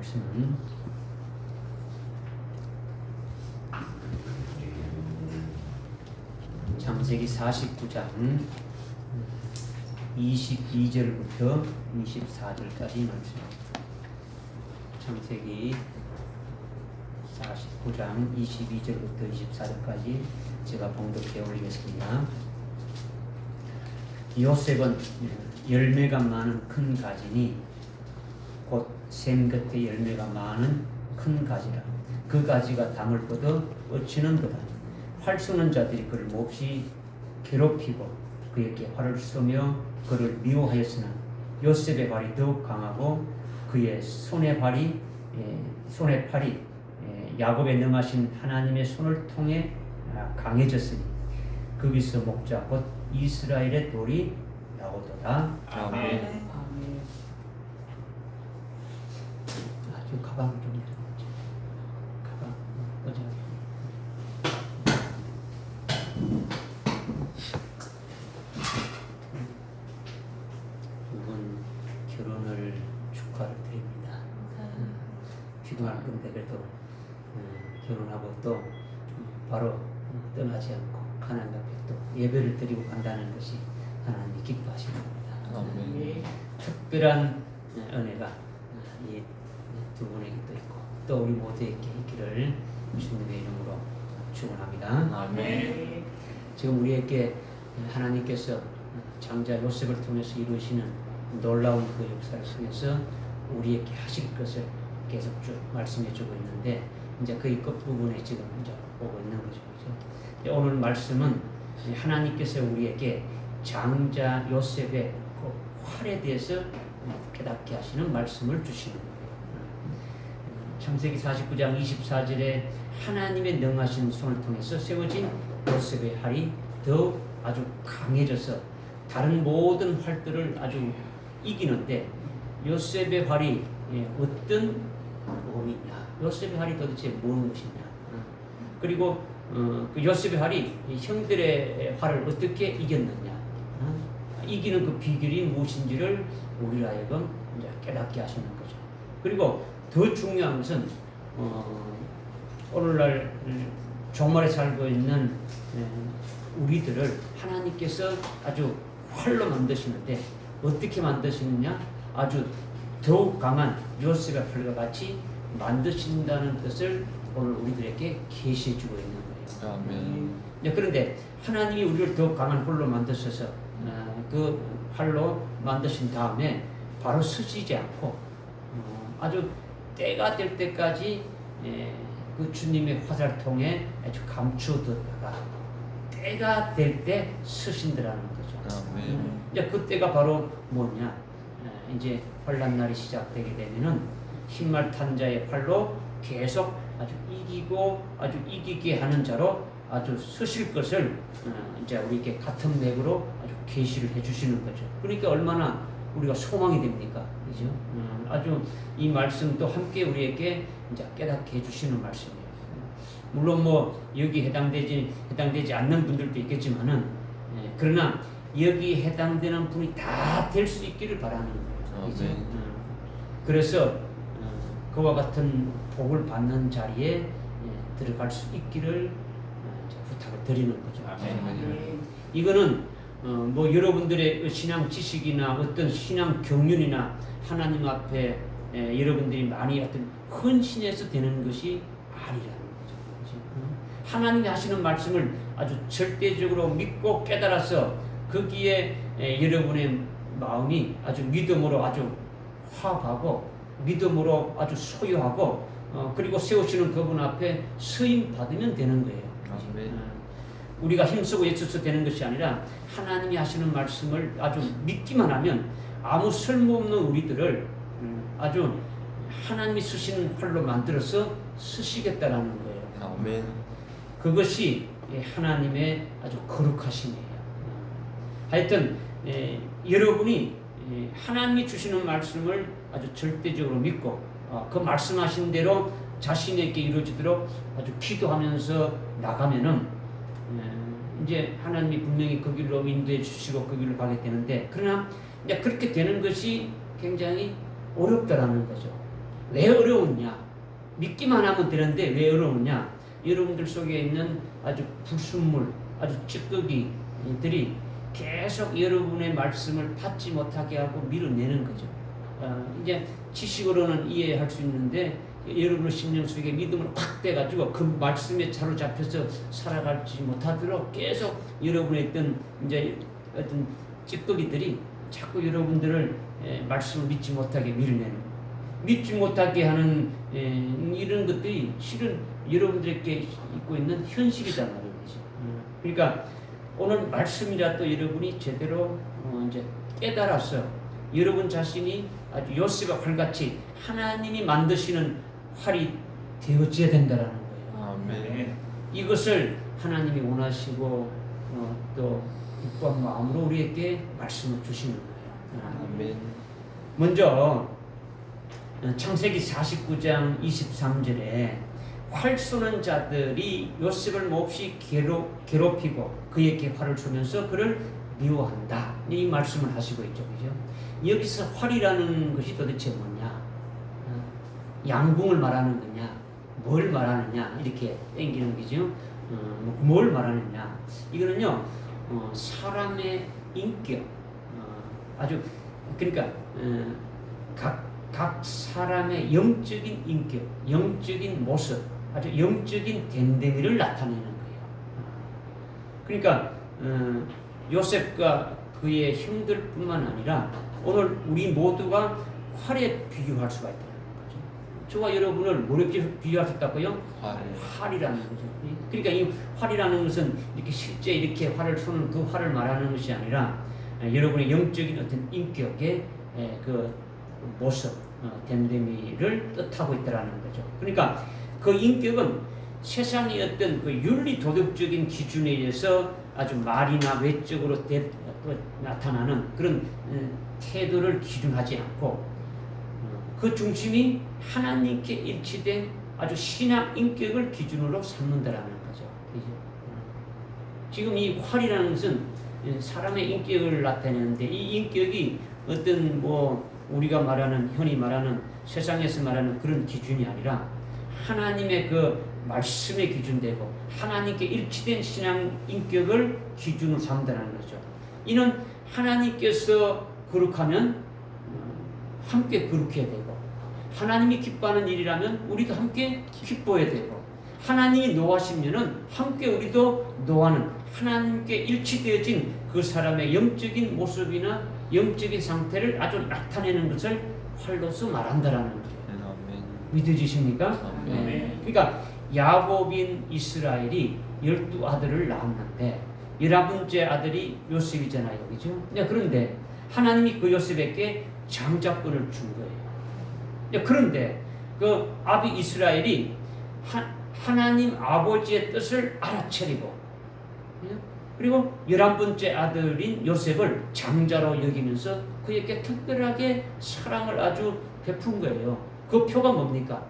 말씀은 창세기 49장 22절부터 24절까지 말씀입니다. 창세기 49장 22절부터 24절까지 제가 봉독해 올리겠습니다. 요셉은 열매가 많은 큰 가지니 곧 샘 곁에 열매가 많은 큰 가지라. 그 가지가 담을 뻗어 뻗치는도다. 활 쏘는 자들이 그를 몹시 괴롭히고 그에게 활을 쏘며 그를 미워하였으나 요셉의 발이 더욱 강하고 그의 손의 팔이 야곱에 능하신 하나님의 손을 통해 강해졌으니 거기서 목자 곧 이스라엘의 돌이 나오더라. 아멘. 아주 가방 좀 들어오죠. 가방 어제 이번 결혼을 축하를 드립니다. 초등학교인데 그래도 결혼하고 또 바로 떠나지 않고 하나님 앞에 또 예배를 드리고 간다는 것이 하나님이 기뻐하시는 겁니다. 특별한 은혜가 이 두 분에게도 있고 또 우리 모두에게 있기를 주님의 이름으로 축원합니다. 아멘. 지금 우리에게 하나님께서 장자 요셉을 통해서 이루시는 놀라운 그 역사를 통해서 우리에게 하실 것을 계속 쭉 말씀해 주고 있는데 이제 그 끝부분에 지금 이제 오고 있는 거죠. 그렇죠? 오늘 말씀은 하나님께서 우리에게 장자 요셉의 그 활에 대해서 깨닫게 하시는 말씀을 주시는 거예요. 창세기 49장 24절에 하나님의 능하신 손을 통해서 세워진 요셉의 활이 더욱 아주 강해져서 다른 모든 활들을 아주 이기는데 요셉의 활이 어떤 몸이냐, 요셉의 활이 도대체 무슨 것이냐, 그리고 그 요셉의 활이 형들의 활을 어떻게 이겼느냐, 이기는 그 비결이 무엇인지를 우리로 하여금 이제 깨닫게 하시는 거죠. 그리고 더 중요한 것은 오늘날 종말에 살고 있는 우리들을 하나님께서 아주 활로 만드시는데 어떻게 만드시느냐, 아주 더욱 강한 요셉의 활과 같이 만드신다는 것을 오늘 우리들에게 계시해 주고 있는 거예요. 아멘. 그런데 하나님이 우리를 더욱 강한 활로 만드셔서 그 활로 만드신 다음에 바로 쓰시지 않고 아주 때가 될 때까지 그 주님의 화살통에 아주 감추어뒀다가 때가 될 때 쓰신다라는 거죠. 이제 그 때가 바로 뭐냐? 이제 환난 날이 시작되게 되면은 흰말 탄 자의 활로 계속 아주 이기고 아주 이기게 하는 자로 아주 쓰실 것을 이제 우리에게 같은 맥으로 아주 계시를 해주시는 거죠. 그러니까 얼마나 우리가 소망이 됩니까? 그죠? 아주 이 말씀도 함께 우리에게 이제 깨닫게 해주시는 말씀이에요. 물론 뭐 여기 해당되지 않는 분들도 있겠지만은 그러나 여기 해당되는 분이 다 될 수 있기를 바라는 거예요. 그죠? 그래서 그와 같은 복을 받는 자리에 들어갈 수 있기를 부탁을 드리는 거죠. 이거는 뭐 여러분들의 신앙 지식이나 어떤 신앙 경륜이나 하나님 앞에 여러분들이 많이 어떤 헌신해서 되는 것이 아니라는 거죠. 하나님이 하시는 말씀을 아주 절대적으로 믿고 깨달아서 거기에 여러분의 마음이 아주 믿음으로 아주 화합하고 믿음으로 아주 소유하고 그리고 세우시는 그분 앞에 쓰임 받으면 되는 거예요. 우리가 힘쓰고 애써서 되는 것이 아니라 하나님이 하시는 말씀을 아주 믿기만 하면 아무 쓸모없는 우리들을 아주 하나님이 쓰시는 활로 만들어서 쓰시겠다라는 거예요. 아멘. 그것이 하나님의 아주 거룩하심이에요. 하여튼 여러분이 하나님이 주시는 말씀을 아주 절대적으로 믿고 그 말씀하신 대로 자신에게 이루어지도록 아주 기도하면서 나가면은 이제 하나님이 분명히 그 길로 인도해 주시고 그 길로 가게 되는데, 그러나 이제 그렇게 되는 것이 굉장히 어렵다라는 거죠. 왜 어려웠냐? 믿기만 하면 되는데 왜 어려웠냐? 여러분들 속에 있는 아주 불순물, 아주 찌꺼기들이 계속 여러분의 말씀을 받지 못하게 하고 밀어내는 거죠. 이제 지식으로는 이해할 수 있는데 여러분의 심령 속에 믿음을 확 떼가지고 그 말씀에 사로잡혀서 살아가지 못하도록 계속 여러분의 있던 이제 어떤 찌꺼기들이 자꾸 여러분들을 말씀을 믿지 못하게 밀어내는 거예요. 믿지 못하게 하는 이런 것들이 실은 여러분들에게 있고 있는 현실이란 말이죠. 그러니까 오늘 말씀이라도 여러분이 제대로 이제 깨달아서 여러분 자신이 아주 요셉의 활같이 하나님이 만드시는 활이 되어져야 된다라는 거예요. 아멘. 이것을 하나님이 원하시고 또 기뻐한 마음으로 우리에게 말씀을 주시는 거예요. 아멘. 먼저 창세기 49장 23절에 활 쏘는 자들이 요셉을 몹시 괴롭히고 그에게 활을 쏘면서 그를 미워한다. 이 말씀을 하시고 있죠. 그죠? 여기서 활이라는 것이 도대체 뭐냐? 양궁을 말하는 거냐? 뭘 말하느냐? 이렇게 땡기는 거죠. 뭘 말하느냐? 이거는요, 사람의 인격, 아주, 그러니까, 각 사람의 영적인 인격, 영적인 모습, 아주 영적인 됨됨이를 나타내는 거예요. 그러니까 요셉과 그의 형들뿐만 아니라 오늘 우리 모두가 활에 비교할 수가 있다는 거죠. 저와 여러분을 뭐에 비교할 수 있다고요? 활이라는 거죠. 그러니까 이 활이라는 것은 이렇게 실제 이렇게 활을 쏘는 그 활을 말하는 것이 아니라 여러분의 영적인 어떤 인격의 그 모습, 됨됨이를 뜻하고 있다는 거죠. 그러니까 그 인격은 세상의 어떤 그 윤리 도덕적인 기준에 의해서 아주 말이나 외적으로 나타나는 그런 태도를 기준하지 않고 그 중심이 하나님께 일치된 아주 신앙 인격을 기준으로 삼는다라는 거죠. 지금 이 활이라는 것은 사람의 인격을 나타내는데 이 인격이 어떤 뭐 우리가 말하는 흔히 말하는 세상에서 말하는 그런 기준이 아니라 하나님의 그 말씀에 기준되고 하나님께 일치된 신앙 인격을 기준으로 삼는다는 거죠. 이는 하나님께서 거룩하면 함께 거룩해야 되고 하나님이 기뻐하는 일이라면 우리도 함께 기뻐해야 되고 하나님이 노하시면은 함께 우리도 노하는 하나님께 일치되어진 그 사람의 영적인 모습이나 영적인 상태를 아주 나타내는 것을 활로서 말한다라는 거예요. 믿어지십니까? 네. 그러니까 야곱인 이스라엘이 12아들을 낳았는데 11번째 아들이 요셉이잖아요. 그죠? 그런데 하나님이 그 요셉에게 장자권을 준 거예요. 그런데 그 아비 이스라엘이 하나님 아버지의 뜻을 알아차리고 그리고 11번째 아들인 요셉을 장자로 여기면서 그에게 특별하게 사랑을 아주 베푼 거예요. 그 표가 뭡니까?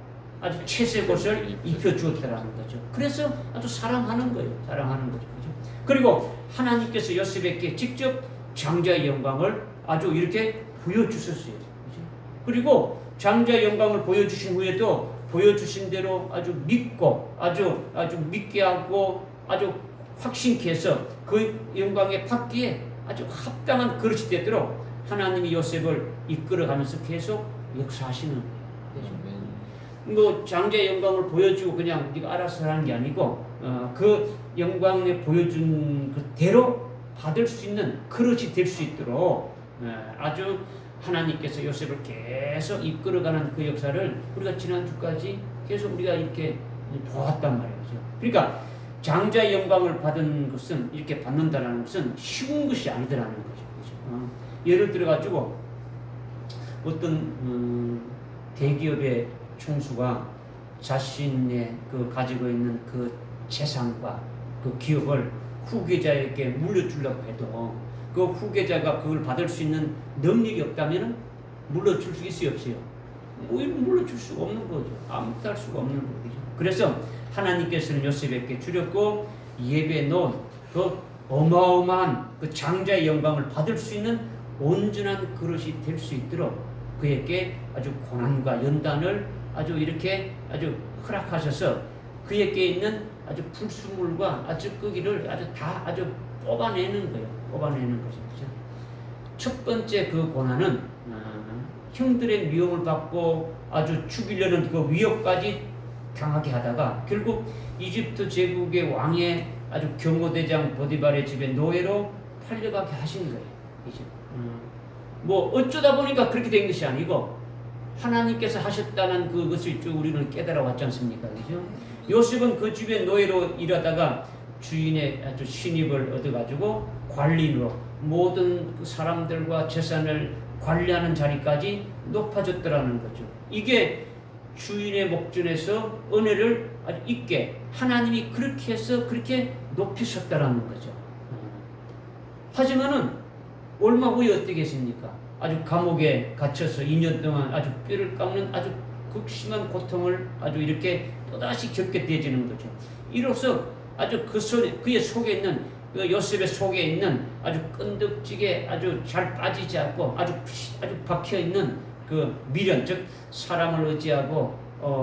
아주 채색옷을 입혀주었다라는 거죠. 그래서 아주 사랑하는 거예요. 사랑하는 거죠. 그죠? 그리고 하나님께서 요셉에게 직접 장자의 영광을 아주 이렇게 보여주셨어요. 그죠? 그리고 장자의 영광을 보여주신 후에도 보여주신 대로 아주 믿고 아주 믿게 하고 아주 확신케 해서 그 영광에 받기에 아주 합당한 그릇이 되도록 하나님이 요셉을 이끌어가면서 계속 역사하시는 거예요. 뭐 장자의 영광을 보여주고 그냥 네가 알아서 하는 게 아니고 그 영광에 보여준 그대로 받을 수 있는 그릇이 될 수 있도록 아주 하나님께서 요셉을 계속 이끌어가는 그 역사를 우리가 지난주까지 계속 우리가 이렇게 보았단 말이죠. 그러니까 장자의 영광을 받은 것은 이렇게 받는다는 것은 쉬운 것이 아니더라는 거죠. 그렇죠? 예를 들어 가지고 어떤 대기업의 총수가 자신의 그 가지고 있는 그 재산과 그 기업을 후계자에게 물려주려고 해도 그 후계자가 그걸 받을 수 있는 능력이 없다면 물려줄 수 있어요, 없어요? 물려줄 수가 없는 거죠. 아무것도 할 수가 없는 거죠. 그래서 하나님께서는 요셉에게 주렸고 예배에 놓은 그 어마어마한 그 장자의 영광을 받을 수 있는 온전한 그릇이 될 수 있도록 그에게 아주 고난과 연단을 아주 이렇게 아주 허락하셔서 그에게 있는 아주 불순물과 아주 끄기를 아주 다 아주 뽑아내는 거예요. 뽑아내는 거죠. 그죠? 첫 번째 그 고난은 형들의 미움을 받고 아주 죽이려는 그 위협까지 당하게 하다가 결국 이집트 제국의 왕의 아주 경호대장 보디발의 집에 노예로 팔려가게 하신 거예요. 이제 뭐 어쩌다 보니까 그렇게 된 것이 아니고 하나님께서 하셨다는 그것을 쭉 우리는 깨달아 왔지 않습니까? 그죠? 요셉은 그 집에 노예로 일하다가 주인의 아주 신입을 얻어가지고 관리로 모든 그 사람들과 재산을 관리하는 자리까지 높아졌더라는 거죠. 이게 주인의 목전에서 은혜를 아주 있게 하나님이 그렇게 해서 그렇게 높이셨다라는 거죠. 하지만은 얼마 후에 어떻게 했습니까? 아주 감옥에 갇혀서 2년 동안 아주 뼈를 깎는 아주 극심한 고통을 아주 이렇게 또다시 겪게 되어지는 거죠. 이로써 아주 그의 속에 있는 그 요셉의 속에 있는 아주 끈덕지게 아주 잘 빠지지 않고 아주 박혀 있는 그 미련, 즉 사람을 의지하고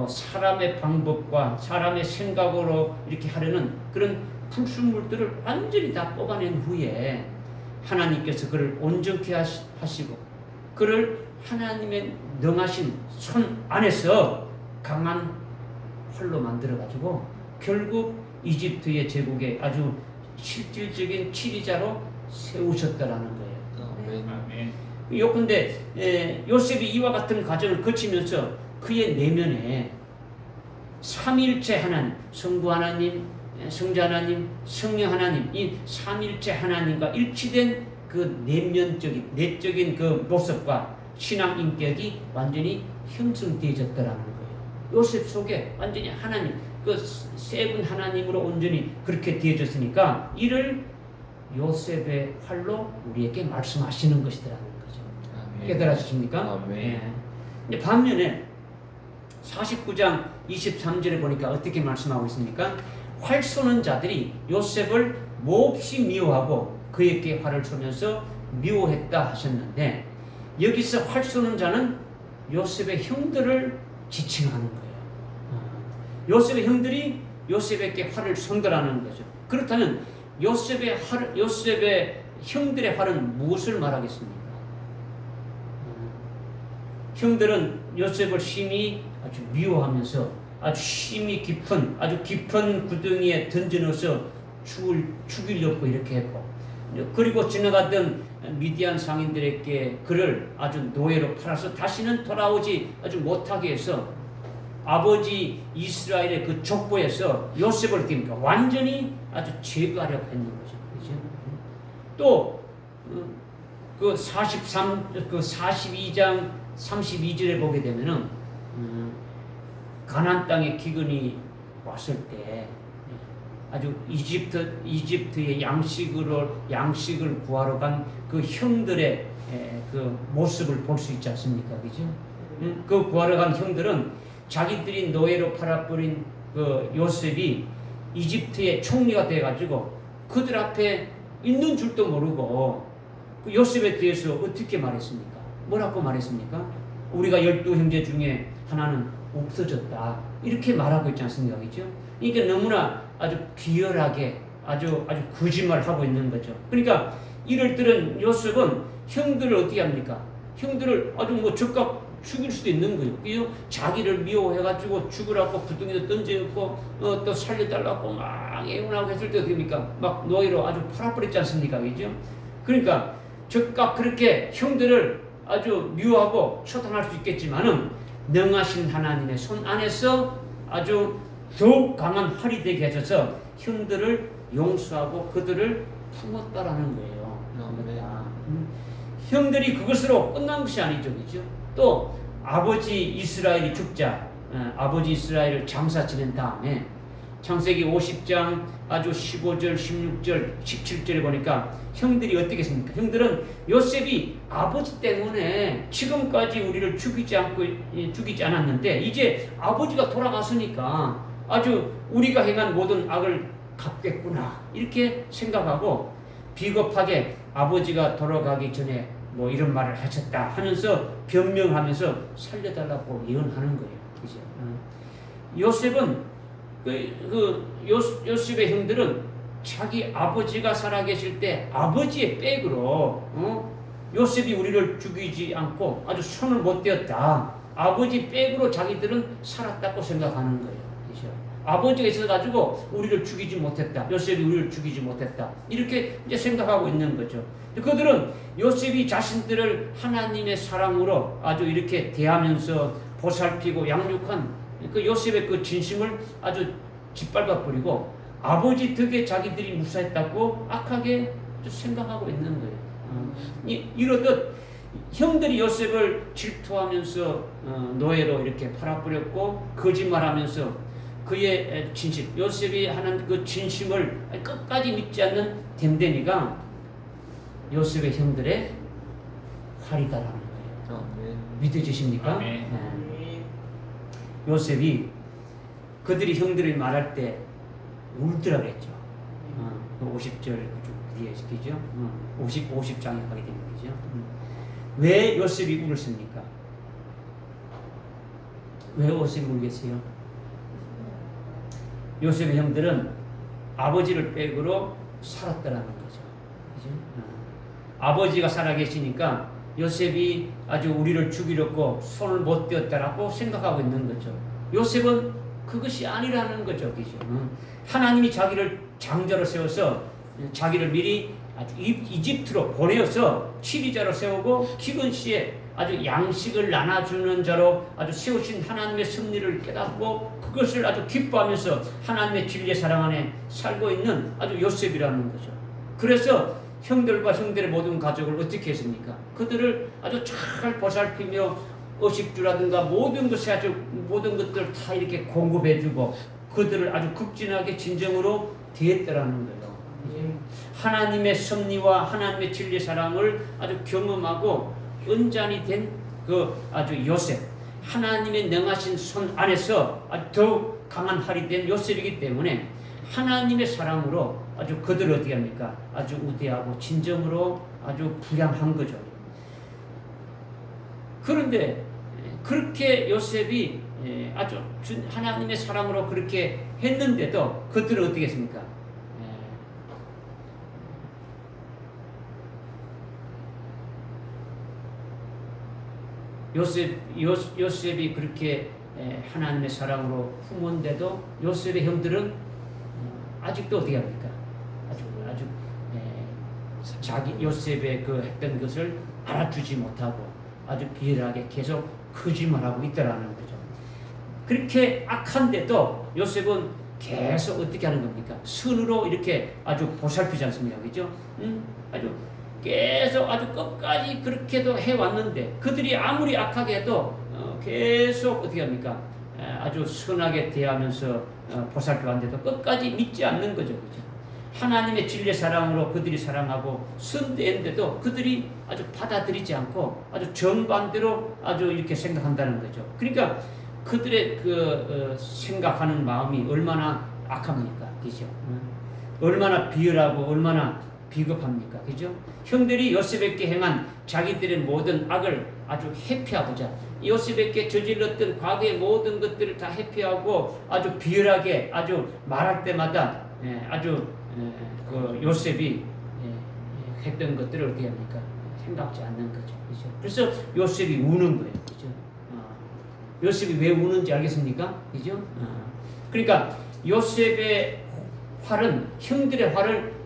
사람의 방법과 사람의 생각으로 이렇게 하려는 그런 불순물들을 완전히 다 뽑아낸 후에 하나님께서 그를 온전케 하시고 그를 하나님의 능하신 손 안에서 강한 활로 만들어가지고 결국 이집트의 제국에 아주 실질적인 치리자로 세우셨다라는 거예요. 아멘. 요컨대 요셉이 이와 같은 과정을 거치면서 그의 내면에 삼위일체 하나님, 성부 하나님, 성자 하나님, 성령 하나님, 이 삼위일체 하나님과 일치된 그 내적인 그 모습과 신앙 인격이 완전히 형성되어졌더라는 거예요. 요셉 속에 완전히 하나님, 그 세 분 하나님으로 온전히 그렇게 되어졌으니까 이를 요셉의 활로 우리에게 말씀하시는 것이더라는 거죠. 아멘. 깨달아지십니까? 아멘. 네. 반면에 49장 23절에 보니까 어떻게 말씀하고 있습니까? 활 쏘는 자들이 요셉을 몹시 미워하고 그에게 활을 쏘면서 미워했다 하셨는데 여기서 활 쏘는 자는 요셉의 형들을 지칭하는 거예요. 요셉의 형들이 요셉에게 활을 쏜 거라는 거죠. 그렇다면 요셉의 형들의 활은 무엇을 말하겠습니까? 형들은 요셉을 심히 아주 미워하면서 아주 심히 깊은 아주 깊은 구덩이에 던져넣어서 죽이려고 이렇게 했고 그리고 지나갔던 미디안 상인들에게 그를 아주 노예로 팔아서 다시는 돌아오지 아주 못하게 해서 아버지 이스라엘의 그 족보에서 요셉을 띄니까 완전히 아주 제거하려고 했는 거죠. 그렇죠? 또 그 42장 32절에 보게 되면은 가나안 땅에 기근이 왔을 때 아주 이집트의 양식을 구하러 간 그 형들의 그 모습을 볼 수 있지 않습니까? 그죠? 그 구하러 간 형들은 자기들이 노예로 팔아버린 그 요셉이 이집트의 총리가 돼가지고 그들 앞에 있는 줄도 모르고 그 요셉에 대해서 어떻게 말했습니까? 뭐라고 말했습니까? 우리가 12형제 중에 하나는 없어졌다. 이렇게 말하고 있지 않습니까? 그죠? 그러니까 너무나 아주 비열하게 아주 거짓말하고 있는 거죠. 그러니까 이를 들은 요셉은 형들을 어떻게 합니까? 형들을 아주 뭐 적각 죽일 수도 있는 거예요. 그죠? 자기를 미워해가지고 죽으라고 구덩이에 던져놓고 또 살려달라고 막 애원하고 했을 때 어떻게 됩니까? 막 노예로 아주 팔아버렸지 않습니까? 그죠? 그러니까 적각 그렇게 형들을 아주 미워하고 초탄할 수 있겠지만은 능하신 하나님의 손 안에서 아주 더욱 강한 활이 되게 하셔서 형들을 용서하고 그들을 품었다라는 거예요. 형들이 그것으로 끝난 것이 아니죠. 그죠? 또 아버지 이스라엘이 죽자 아버지 이스라엘을 장사 지낸 다음에 창세기 50장 아주 15절, 16절, 17절에 보니까 형들이 어떻게 했습니까? 형들은 요셉이 아버지 때문에 지금까지 우리를 죽이지 않았는데 이제 아버지가 돌아갔으니까 아주 우리가 행한 모든 악을 갚겠구나 이렇게 생각하고 비겁하게 아버지가 돌아가기 전에 뭐 이런 말을 하셨다 하면서 변명하면서 살려달라고 예언하는 거예요. 그죠? 요셉은 요셉의 형들은 자기 아버지가 살아계실 때 아버지의 백으로 요셉이 우리를 죽이지 않고 아주 손을 못 떼었다. 아버지 백으로 자기들은 살았다고 생각하는 거예요. 그죠? 아버지가 있어가지고 우리를 죽이지 못했다. 요셉이 우리를 죽이지 못했다. 이렇게 이제 생각하고 있는 거죠. 그들은 요셉이 자신들을 하나님의 사랑으로 아주 이렇게 대하면서 보살피고 양육한 그 요셉의 그 진심을 아주 짓밟아 버리고 아버지 덕에 자기들이 무사했다고 악하게 생각하고 있는 거예요. 이렇듯 형들이 요셉을 질투하면서 노예로 이렇게 팔아버렸고 거짓말하면서 그의 진심, 요셉이 하는 그 진심을 끝까지 믿지 않는 댐데니가 요셉의 형들의 활이다라는 거예요. 믿어지십니까? 네. 요셉이 그들이 형들이 말할 때 울더라 그랬죠. 50절 뒤에 시키죠. 50장에 가게 되는 거죠. 왜 요셉이 울었습니까? 왜 요셉이 울겠어요? 요셉의 형들은 아버지를 백으로 살았다라는 거죠. 그죠? 아버지가 살아계시니까 요셉이 아주 우리를 죽이려고 손을 못 떼었다라고 생각하고 있는 거죠. 요셉은 그것이 아니라는 거죠. 그죠? 하나님이 자기를 장자로 세워서 자기를 미리 아주 이집트로 보내어서 치리자로 세우고 기근 시에 아주 양식을 나눠주는 자로 아주 세우신 하나님의 섭리를 깨닫고 그것을 아주 기뻐하면서 하나님의 진리의 사랑 안에 살고 있는 아주 요셉이라는 거죠. 그래서 형들과 형들의 모든 가족을 어떻게 했습니까? 그들을 아주 잘 보살피며 의식주라든가 모든 것에 아주 모든 것들을 다 이렇게 공급해주고 그들을 아주 극진하게 진정으로 대했더라는 거예요. 하나님의 섭리와 하나님의 진리의 사랑을 아주 경험하고 은잔이 된 그 아주 요셉, 하나님의 능하신 손 안에서 아주 더욱 강한 활이 된 요셉이기 때문에 하나님의 사랑으로 아주 그들을 어떻게 합니까? 아주 우대하고 진정으로 아주 부양한 거죠. 그런데 그렇게 요셉이 아주 하나님의 사랑으로 그렇게 했는데도 그들은 어떻게 했습니까? 요셉이 그렇게 하나님의 사랑으로 품은데도 요셉의 형들은 아직도 어떻게 합니까? 아주 자기 요셉의 그 했던 것을 알아주지 못하고 아주 비열하게 계속 거짓말하고 있다라는 거죠. 그렇게 악한데도 요셉은 계속 어떻게 하는 겁니까? 선으로 이렇게 아주 보살피지 않습니까? 그죠? 아주 계속 아주 끝까지 그렇게도 해왔는데 그들이 아무리 악하게 해도 계속 어떻게 합니까? 아주 선하게 대하면서 보살펴왔는데도 끝까지 믿지 않는 거죠. 그죠? 하나님의 진리의 사랑으로 그들이 사랑하고 선대했는데도 그들이 아주 받아들이지 않고 아주 정반대로 아주 이렇게 생각한다는 거죠. 그러니까 그들의 그 생각하는 마음이 얼마나 악합니까? 그죠? 얼마나 비열하고 얼마나 비겁합니까? 그죠? 형들이 요셉에게 행한 자기들의 모든 악을 아주 회피하고자 요셉에게 저질렀던 과거의 모든 것들을 다 회피하고 아주 비열하게 아주 말할 때마다 아주 그 요셉이 했던 것들을 어떻게 합니까? 생각지 않는 거죠. 그죠? 그래서 요셉이 우는 거예요. 그죠? 요셉이 왜 우는지 알겠습니까? 그죠? 그러니까 요셉의 활은 형들의 활을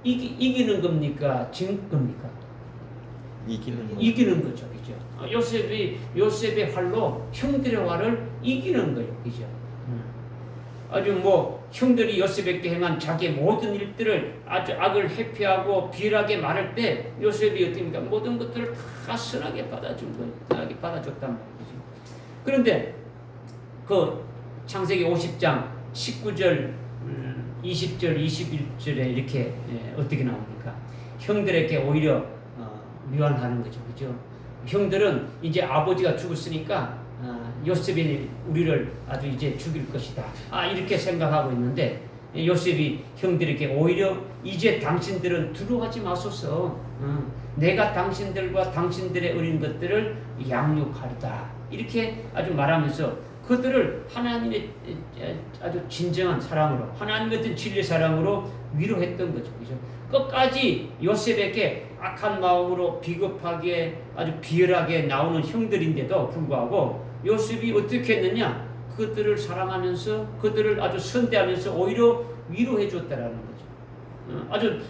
이기는 겁니까? 진 겁니까? 이기는 거죠. 그죠? 요셉의 활로 형들의 활을 이기는 거예요. 그죠? 아주 뭐 형들이 요셉에게 행한 자기의 모든 일들을 아주 악을 회피하고 비열하게 말할 때 요셉이 어떻습니까? 모든 것들을 다 선하게 받아준 거예요. 선하게 받아줬단 말이죠. 그런데 그 창세기 50장 19절 20절 21절에 이렇게 어떻게 나옵니까? 형들에게 오히려 미워하는 거죠. 그죠? 형들은 이제 아버지가 죽었으니까 요셉이 우리를 아주 이제 죽일 것이다. 이렇게 생각하고 있는데 요셉이 형들에게 오히려 이제 당신들은 두려워하지 마소서. 내가 당신들과 당신들의 어린 것들을 양육하리다. 이렇게 아주 말하면서 그들을 하나님의 아주 진정한 사랑으로, 하나님 같은 진리의 사랑으로 위로했던 거죠. 그죠? 끝까지 요셉에게 악한 마음으로 비겁하게 아주 비열하게 나오는 형들인데도 불구하고 요셉이 어떻게 했느냐? 그들을 사랑하면서 그들을 아주 선대하면서 오히려 위로해 줬다라는 거죠. 아주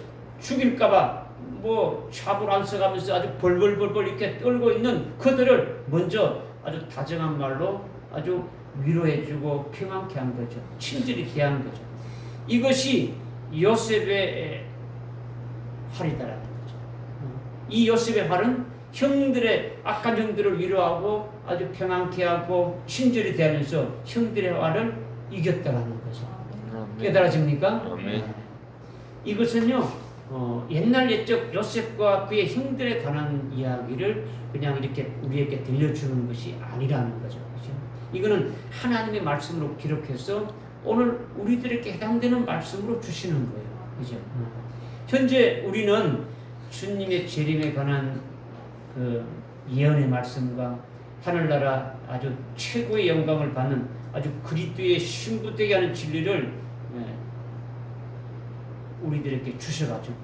죽일까봐 뭐 삽을 안 써가면서 아주 벌벌벌벌 이렇게 떨고 있는 그들을 먼저 아주 다정한 말로 아주 위로해주고 평안케 한 거죠. 친절히 대한 거죠. 이것이 요셉의 활이다라는 거죠. 이 요셉의 활은 형들의 악한 형들을 위로하고 아주 평안케 하고 친절히 대하면서 형들의 활을 이겼다라는 거죠. 깨달아집니까? 이것은요 옛날 옛적 요셉과 그의 형들에 관한 이야기를 그냥 이렇게 우리에게 들려주는 것이 아니라는 거죠. 그렇죠? 이거는 하나님의 말씀으로 기록해서 오늘 우리들에게 해당되는 말씀으로 주시는 거예요. 그죠? 현재 우리는 주님의 재림에 관한 그 예언의 말씀과 하늘나라 아주 최고의 영광을 받는 아주 그리스도의 신부되게 하는 진리를 우리들에게 주셔가지고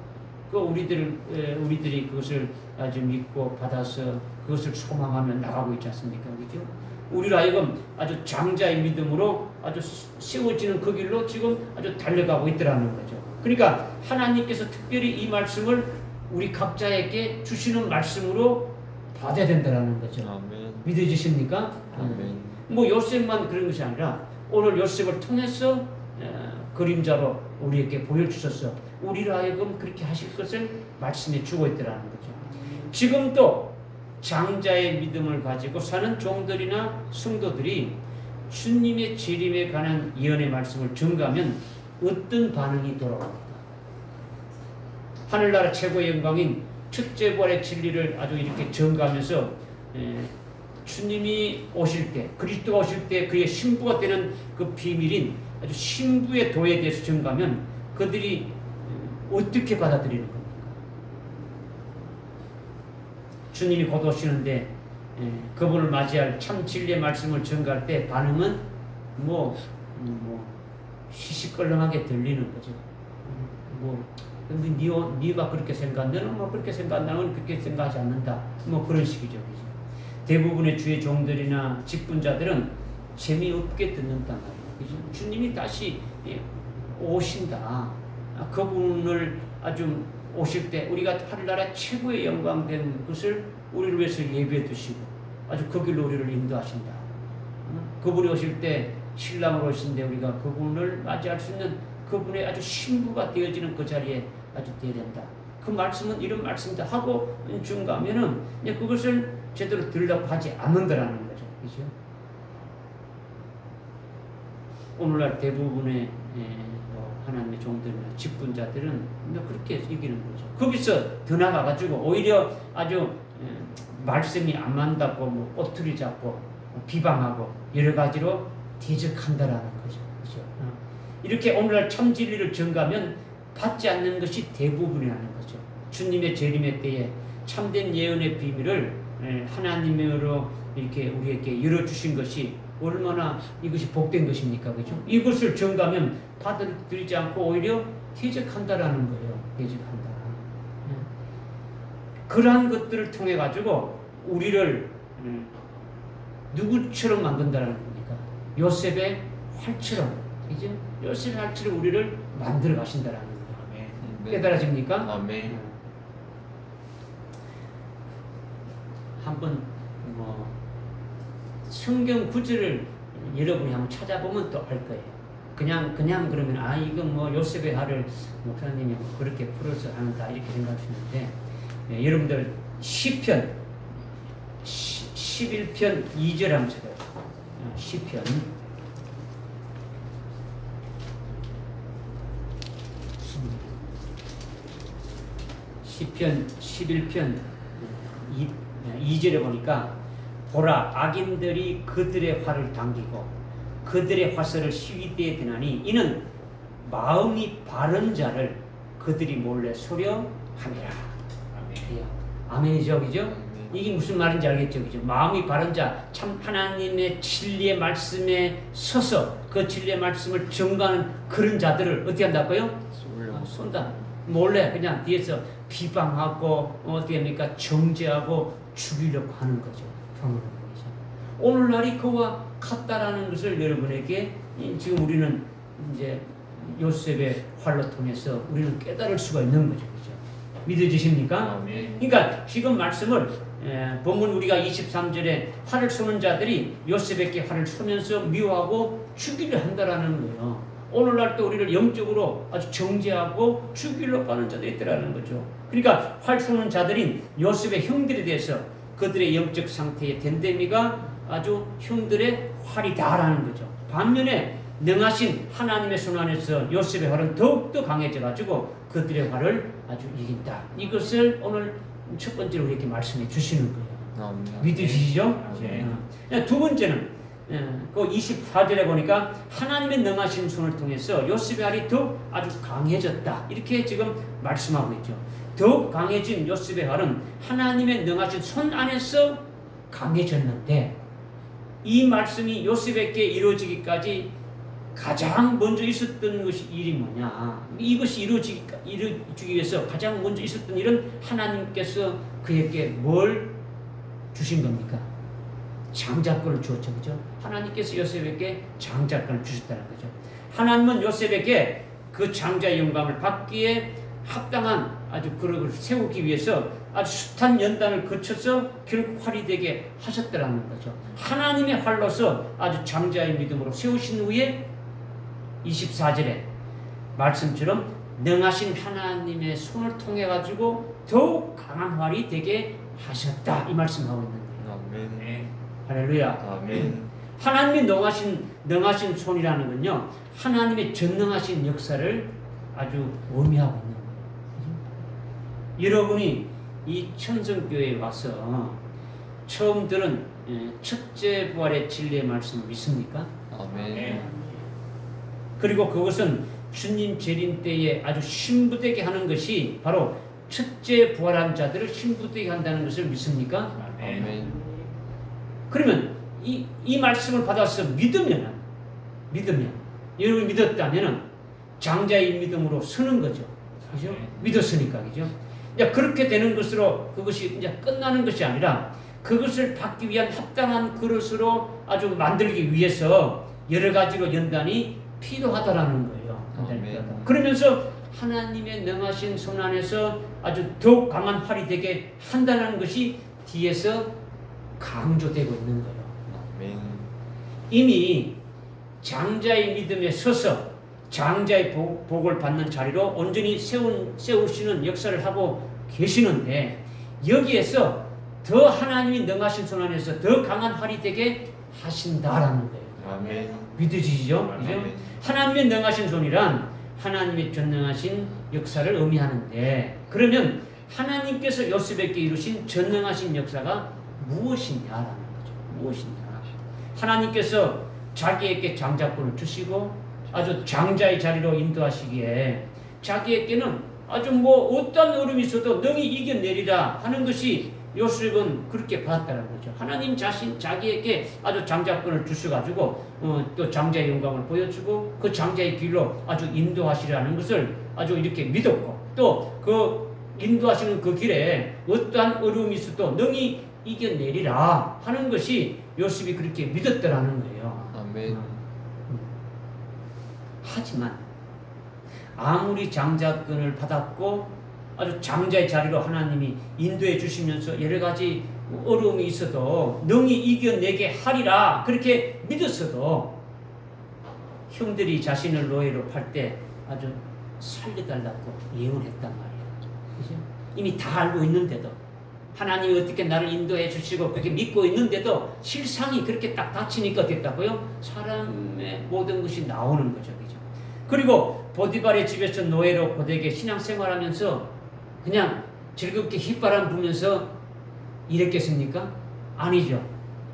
우리들이 그것을 아주 믿고 받아서 그것을 소망하며 나가고 있지 않습니까? 그죠? 우리로 하여금 아주 장자의 믿음으로 아주 세워지는 그 길로 지금 아주 달려가고 있더라는 거죠. 그러니까 하나님께서 특별히 이 말씀을 우리 각자에게 주시는 말씀으로 받아야 된다는 거죠. 아멘. 믿어지십니까? 아멘. 뭐 요셉만 그런 것이 아니라 오늘 요셉을 통해서 그림자로 우리에게 보여주셔서 우리로 하여금 그렇게 하실 것을 말씀해 주고 있더라는 거죠. 지금도 장자의 믿음을 가지고 사는 종들이나 성도들이 주님의 재림에 관한 예언의 말씀을 전가하면 어떤 반응이 돌아옵니까? 하늘나라 최고의 영광인 첫째 부활의 진리를 아주 이렇게 전가하면서 주님이 오실 때, 그리스도가 오실 때 그의 신부가 되는 그 비밀인 아주 신부의 도에 대해서 전가하면 그들이 어떻게 받아들이는 겁니까? 주님이 곧 오시는데 그분을 맞이할 참 진리의 말씀을 전가할 때 반응은 시시껄렁하게 들리는 거죠. 근데 네가 그렇게 생각, 너는 그렇게 생각, 나는 그렇게 생각하지 않는다. 그런 식이죠. 그죠? 대부분의 주의 종들이나 직분자들은 재미없게 듣는단 말이에요. 그죠? 주님이 다시 오신다. 그분을 아주 오실 때 우리가 하늘나라 최고의 영광된 것을 우리를 위해서 예배해 두시고 아주 그 길로 우리를 인도하신다. 그분이 오실 때 신랑으로 오신데 우리가 그분을 맞이할 수 있는 그분의 아주 신부가 되어지는 그 자리에 아주 되어야 된다. 그 말씀은 이런 말씀이다 하고 준가하면은 그것을 제대로 들으려고 하지 않는다라는 거죠. 그죠? 오늘날 대부분의 하나님의 종들이나 직분자들은 그렇게 이기는 거죠. 거기서 더 나가가지고 오히려 아주 말씀이 안 맞다고 꼬투리 잡고 비방하고 여러 가지로 대적한다라는 거죠. 그죠? 이렇게 오늘날 참 진리를 전가하면 받지 않는 것이 대부분이라는 거죠. 주님의 재림의 때에 참된 예언의 비밀을 하나님으로 이렇게 우리에게 열어주신 것이 얼마나 이것이 복된 것입니까? 그죠? 이것을 전가하면 받아들이지 않고 오히려 대적한다라는 거예요. 대적한다. 그러한 것들을 통해 가지고 우리를 누구처럼 만든다라는 겁니까? 요셉의 활처럼, 그죠? 요셉의 활처럼 우리를 만들어 가신다라는 거예요. 깨달아집니까? 아멘. 한번 성경 구절을 여러분이 한번 찾아보면 또 알 거예요. 그냥 그러면 이건 요셉의 활을 목사님이 그렇게 풀어서 한다 이렇게 생각하시는데 여러분들 시편 11편 2절 한번 찾아요. 시편 11편 2절에 보니까 보라 악인들이 그들의 활을 당기고 그들의 화살을 시위대에 드나니 이는 마음이 바른 자를 그들이 몰래 소려함이라. 아멘이죠, 그죠? 이게 무슨 말인지 알겠죠? 그죠? 마음이 바른 자, 참 하나님의 진리의 말씀에 서서 그 진리의 말씀을 증거하는 그런 자들을 어떻게 한다고요? 쏜다. 몰래 그냥 뒤에서 비방하고 어떻게 합니까? 정죄하고 죽이려고 하는 거죠. 병으로 거죠. 오늘날이 그와 같다라는 것을 여러분에게 지금 우리는 이제 요셉의 활로 통해서 우리는 깨달을 수가 있는 거죠. 그죠? 믿어지십니까? 그러니까 지금 말씀을 본문 우리가 23절에 활을 쏘는 자들이 요셉에게 활을 쏘면서 미워하고 죽이려 한다라는 거예요. 오늘날 또 우리를 영적으로 아주 정죄하고 죽이려고 하는 자들이 있더라는 거죠. 그러니까 활 쏘는 자들인 요셉의 형들에 대해서 그들의 영적 상태의 됨됨이가 아주 형들의 활이다라는 거죠. 반면에 능하신 하나님의 손 안에서 요셉의 활은 더욱더 강해져가지고 그들의 활을 아주 이긴다. 이것을 오늘 첫 번째로 우리에게 말씀해 주시는 거예요. 믿으시죠? 네. 두 번째는 그 24절에 보니까 하나님의 능하신 손을 통해서 요셉의 활이 더욱 아주 강해졌다. 이렇게 지금 말씀하고 있죠. 더욱 강해진 요셉의 활은 하나님의 능하신 손 안에서 강해졌는데 이 말씀이 요셉에게 이루어지기까지 가장 먼저 있었던 것이 일이 뭐냐? 이것이 이루어지기 위해서 가장 먼저 있었던 일은 하나님께서 그에게 뭘 주신 겁니까? 장자권을 주었죠. 그죠? 하나님께서 요셉에게 장자권을 주셨다는 거죠. 하나님은 요셉에게 그 장자의 영광을 받기에 합당한 아주 그릇을 세우기 위해서 아주 숱한 연단을 거쳐서 결국 활이 되게 하셨다는 거죠. 하나님의 활로서 아주 장자의 믿음으로 세우신 후에 24절에 말씀처럼 능하신 하나님의 손을 통해 가지고 더욱 강한 활이 되게 하셨다. 이 말씀하고 있는 거예요. 아멘. 할렐루야. 아멘. 하나님의 능하신 손이라는 건요, 하나님의 전능하신 역사를 아주 의미하고 있는 거예요. 여러분이 이 천성교회에 와서 처음 들은 첫째 부활의 진리의 말씀을 믿습니까? 아멘. 그리고 그것은 주님 재림 때에 아주 신부되게 하는 것이 바로 첫째 부활한 자들을 신부되게 한다는 것을 믿습니까? 아멘. 그러면 이 말씀을 받아서 믿으면 여러분이 믿었다면 장자의 믿음으로 서는 거죠. 그죠? 믿었으니까. 그죠? 이제 그렇게 되는 것으로 그것이 이제 끝나는 것이 아니라 그것을 받기 위한 합당한 그릇으로 아주 만들기 위해서 여러 가지로 연단이 필요하다라는 거예요. 그러면서 하나님의 능하신 손 안에서 아주 더욱 강한 활이 되게 한다는 것이 뒤에서 강조되고 있는 거예요. 아멘. 이미 장자의 믿음에 서서 장자의 복을 받는 자리로 온전히 세우시는 역사를 하고 계시는데 여기에서 더 하나님이 능하신 손 안에서 더 강한 활이 되게 하신다라는 거예요. 아멘. 믿으시죠? 아멘. 하나님의 능하신 손이란 하나님의 전능하신 역사를 의미하는데 그러면 하나님께서 요셉에게 이루신 전능하신 역사가 무엇이냐라는 거죠. 무엇이냐. 하나님께서 자기에게 장자권을 주시고 아주 장자의 자리로 인도하시기에 자기에게는 아주 어떤 어려움이 있어도 능히 이겨내리라 하는 것이 요셉은 그렇게 받았다는 거죠. 하나님 자신 자기에게 아주 장자권을 주셔가지고 또 장자의 영광을 보여주고 그 장자의 길로 아주 인도하시라는 것을 아주 이렇게 믿었고 또 그 인도하시는 그 길에 어떠한 어려움이 있어도 능히 이겨내리라 하는 것이 요셉이 그렇게 믿었더라는 거예요. 아멘. 하지만 아무리 장자권을 받았고 아주 장자의 자리로 하나님이 인도해 주시면서 여러 가지 어려움이 있어도 능히 이겨내게 하리라 그렇게 믿었어도 형들이 자신을 노예로 팔 때 아주 살려달라고 예언했단 말이에요. 그죠? 이미 다 알고 있는데도 하나님이 어떻게 나를 인도해 주시고 그렇게 믿고 있는데도 실상이 그렇게 딱 닥치니까 됐다고요? 사람의 모든 것이 나오는 거죠. 그죠? 그리고 보디발의 집에서 노예로 고되게 신앙생활하면서 그냥 즐겁게 휘바람 부면서 이랬겠습니까? 아니죠.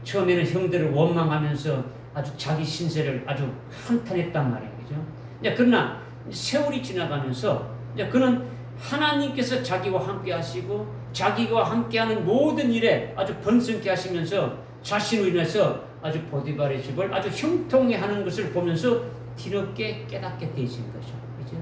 처음에는 형들을 원망하면서 아주 자기 신세를 아주 한탄했단 말이에요. 그죠? 그러나 세월이 지나가면서 그는 하나님께서 자기와 함께 하시고 자기와 함께하는 모든 일에 아주 번성케 하시면서 자신으로 인해서 아주 보디발의 집을 아주 형통해 하는 것을 보면서 뒤늦게 깨닫게 되어지는 거죠. 그죠?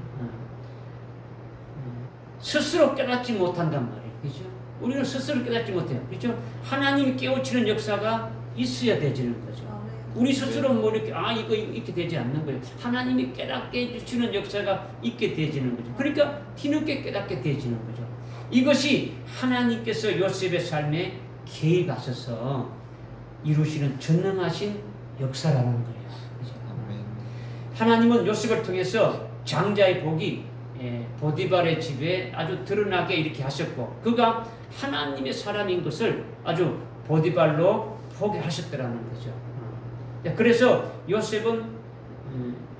스스로 깨닫지 못한단 말이에요. 그죠? 우리는 스스로 깨닫지 못해요. 그죠? 하나님이 깨우치는 역사가 있어야 되지는 거죠. 우리 스스로 뭐 이렇게 이렇게 되지 않는 거예요. 하나님이 깨닫게 해주시는 역사가 있게 되어지는 거죠. 그러니까 뒤늦게 깨닫게 되어지는 거죠. 이것이 하나님께서 요셉의 삶에 개입하셔서 이루시는 전능하신 역사라는 거예요. 그죠? 하나님은 요셉을 통해서 장자의 복이 보디발의 집에 아주 드러나게 이렇게 하셨고 그가 하나님의 사람인 것을 아주 보디발로 보게 하셨더라는 거죠. 그래서 요셉은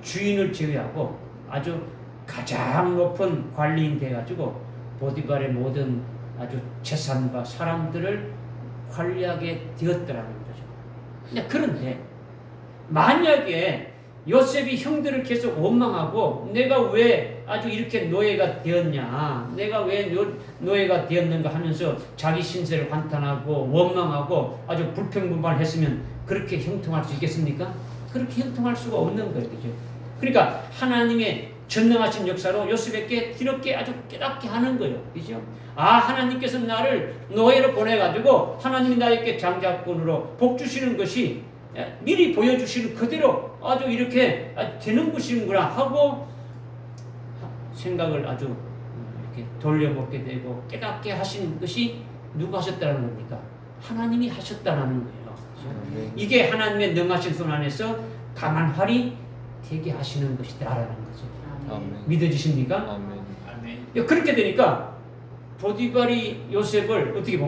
주인을 제외하고 아주 가장 높은 관리인 돼가지고 보디발의 모든 아주 재산과 사람들을 관리하게 되었더라는 거죠. 그런데 만약에 요셉이 형들을 계속 원망하고 내가 왜 아주 이렇게 노예가 되었냐, 내가 왜 노예가 되었는가 하면서 자기 신세를 한탄하고 원망하고 아주 불평불만했으면 그렇게 형통할 수 있겠습니까? 그렇게 형통할 수가 없는 거예요. 그죠? 그러니까 하나님의 전능하신 역사로 요셉에게 뒤늦게 아주 깨닫게 하는 거예요. 그죠? 하나님께서 나를 노예로 보내가지고 하나님이 나에게 장자권으로 복 주시는 것이 미리 보여주시는 그대로 아주 이렇게 되는 것이구나 하고 생각을 아주 이렇게 돌려먹게 되고 깨닫게 하신 것이 누가 하셨다는 겁니까? 하나님이 하셨다는 거예요. 이게 하나님의 능하신 손 안에서 강한 활이 되게 하시는 것이다라는 거죠. 아멘. 믿어지십니까? 아멘. 그렇게 되니까 보디발이 요셉을 어떻게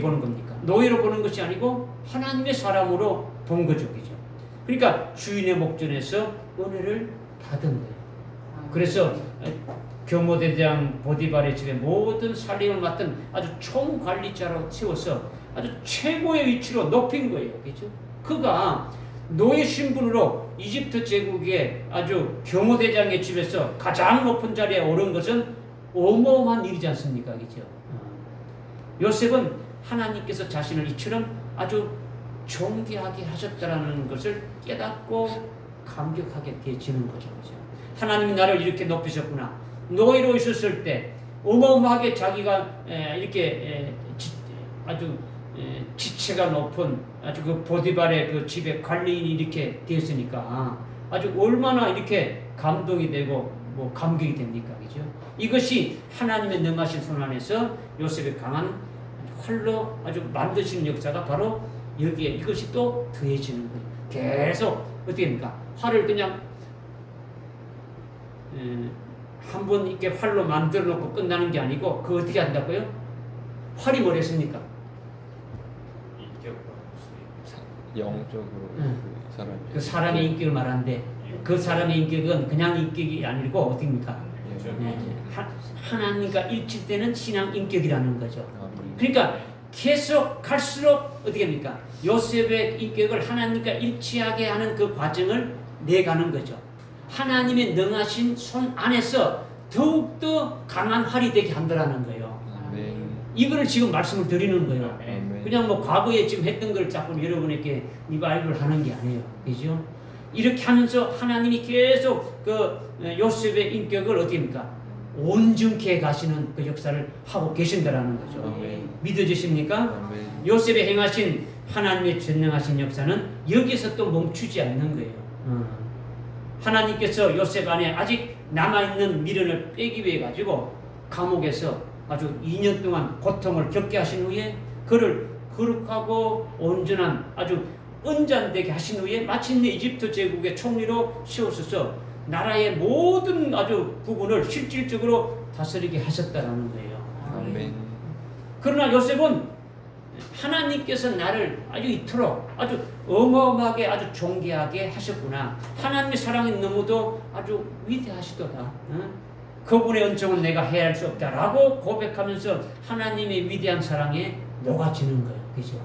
보는 겁니까? 노예로 보는 것이 아니고 하나님의 사람으로 본 거죠. 그죠? 그러니까 주인의 목전에서 은혜를 받은 거예요. 그래서 교모대장 보디발의 집에 모든 살림을 맡은 아주 총관리자로 세워서 아주 최고의 위치로 높인 거예요. 그죠? 그가 노예 신분으로 이집트 제국의 아주 교모대장의 집에서 가장 높은 자리에 오른 것은 어마어마한 일이지 않습니까? 그죠? 요셉은 하나님께서 자신을 이처럼 아주 존귀하게 하셨다라는 것을 깨닫고 감격하게 되지는 거죠. 그죠? 하나님이 나를 이렇게 높이셨구나. 노예로 있었을 때 어마어마하게 자기가 이렇게 아주 지체가 높은 아주 그 보디발의 그 집의 관리인이 이렇게 되었으니까 아주 얼마나 이렇게 감동이 되고 뭐 감격이 됩니까? 그죠? 이것이 하나님의 능하신 손 안에서 요셉의 강한 활로 아주 만드시는 역사가 바로 여기에 이것이 또 더해지는 거예요. 계속 어떻게 됩니까? 활을 그냥 한 번 이렇게 활로 만들어 놓고 끝나는 게 아니고 그거 어떻게 한다고요? 활이 뭐랬습니까? 영적으로 그 사람의 인격을 말하는데 그 사람의 인격은 그냥 인격이 아니고 어떻습니까? 하나님과 일치되는 신앙 인격이라는 거죠. 그러니까 계속 갈수록 어떻게 합니까? 요셉의 인격을 하나님과 일치하게 하는 그 과정을 내가는 거죠. 하나님의 능하신 손 안에서 더욱더 강한 활이 되게 한다는 거예요. 이거를 지금 말씀을 드리는 거예요. 그냥 뭐 과거에 지금 했던 걸 자꾸 여러분에게 리바이벌 하는 게 아니에요. 그죠? 이렇게 하면서 하나님이 계속 그 요셉의 인격을 어떻게 합니까? 온전케 가시는 그 역사를 하고 계신다라는 거죠. 믿어지십니까? 요셉의 행하신 하나님의 전능하신 역사는 여기서 또 멈추지 않는 거예요. 하나님께서 요셉 안에 아직 남아있는 미련을 빼기 위해 가지고 감옥에서 아주 2년 동안 고통을 겪게 하신 후에 그를 거룩하고 온전한 아주 은잔되게 하신 후에 마침내 이집트 제국의 총리로 세우셔서 나라의 모든 아주 부분을 실질적으로 다스리게 하셨다는 거예요. 아멘. 그러나 요셉은 하나님께서 나를 아주 이토록 아주 어마어마하게 아주 존귀하게 하셨구나. 하나님의 사랑이 너무도 아주 위대하시도다. 그분의 은총은 내가 헤아릴 수 없다라고 고백하면서 하나님의 위대한 사랑에 녹아지는 거예요. 그죠?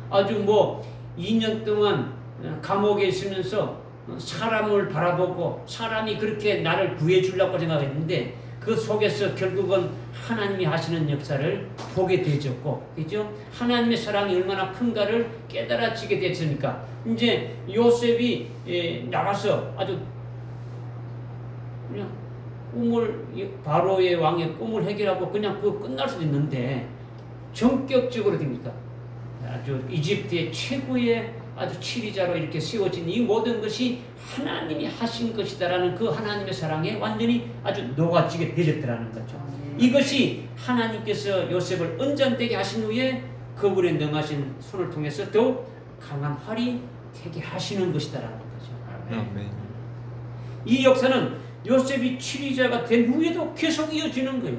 아주 뭐 2년 동안 감옥에 있으면서 사람을 바라보고 사람이 그렇게 나를 구해 주려고 생각했는데 그 속에서 결국은 하나님이 하시는 역사를 보게 되었고, 그죠? 하나님의 사랑이 얼마나 큰가를 깨달아지게 됐으니까 이제 요셉이 나가서 아주 그냥 바로의 왕의 꿈을 해결하고 그냥 그거 끝날 수도 있는데 전격적으로 됩니까? 아주 이집트의 최고의 아주 치리자로 이렇게 세워진 이 모든 것이 하나님이 하신 것이다라는 그 하나님의 사랑에 완전히 아주 녹아지게 되었더라는 거죠. 이것이 하나님께서 요셉을 은장되게 하신 후에 그분의 능하신 손을 통해서 더욱 강한 활이 되게 하시는 것이다라는 거죠. 아멘. 이 역사는 요셉이 치리자가 된 후에도 계속 이어지는 거예요.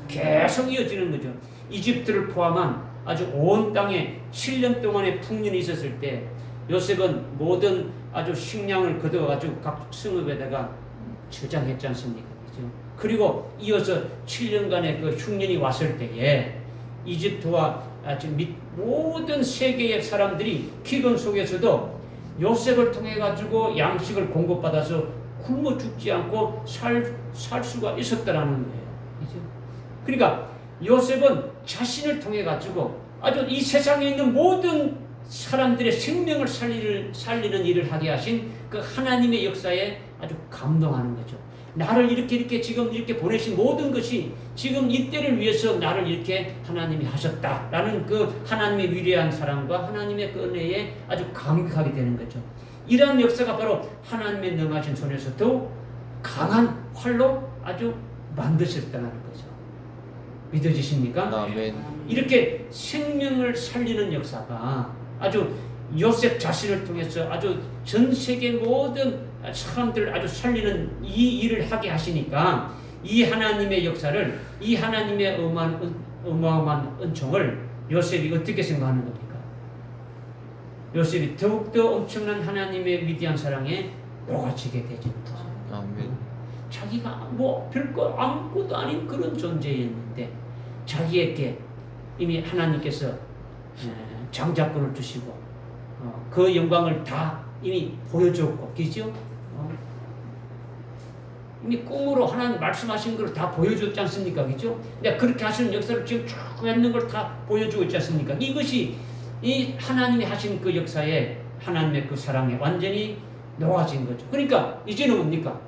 계속 이어지는 거죠. 이집트를 포함한 아주 온 땅에 7년 동안의 풍년이 있었을 때 요셉은 모든 아주 식량을 거둬가지고 각 성읍에다가 저장했지 않습니까? 그죠? 그리고 이어서 7년간의 그 흉년이 왔을 때에 이집트와 모든 세계의 사람들이 기근 속에서도 요셉을 통해 가지고 양식을 공급받아서 굶어 죽지 않고 살 수가 있었다라는 거예요. 그죠? 그러니까 요셉은 자신을 통해 가지고 아주 이 세상에 있는 모든 사람들의 생명을 살리는 일을 하게 하신 그 하나님의 역사에 아주 감동하는 거죠. 나를 이렇게 지금 이렇게 보내신 모든 것이 지금 이때를 위해서 나를 이렇게 하나님이 하셨다라는 그 하나님의 위대한 사랑과 하나님의 그 은혜에 아주 감격하게 되는 거죠. 이러한 역사가 바로 하나님의 능하신 손에서 더욱 강한 활로 아주 만드셨다는 거죠. 믿어지십니까? 아멘. 이렇게 생명을 살리는 역사가 아주 요셉 자신을 통해서 아주 전 세계 모든 사람들을 아주 살리는 이 일을 하게 하시니까 이 하나님의 역사를, 이 하나님의 어마어마한 은총을 요셉이 어떻게 생각하는 겁니까? 요셉이 더욱더 엄청난 하나님의 위대한 사랑에 녹아지게 되죠. 아멘. 자기가 뭐 별거 아무것도 아닌 그런 존재였는데 자기에게 이미 하나님께서 장자권을 주시고 그 영광을 다 이미 보여줬고, 그죠? 이미 꿈으로 하나님 말씀하신 걸 다 보여줬지 않습니까? 그죠? 근데 그렇게 하시는 역사를 지금 쭉 있는 걸 다 보여주고 있지 않습니까? 이것이 이 하나님이 하신 그 역사에 하나님의 그 사랑에 완전히 녹아진 거죠. 그러니까 이제는 뭡니까?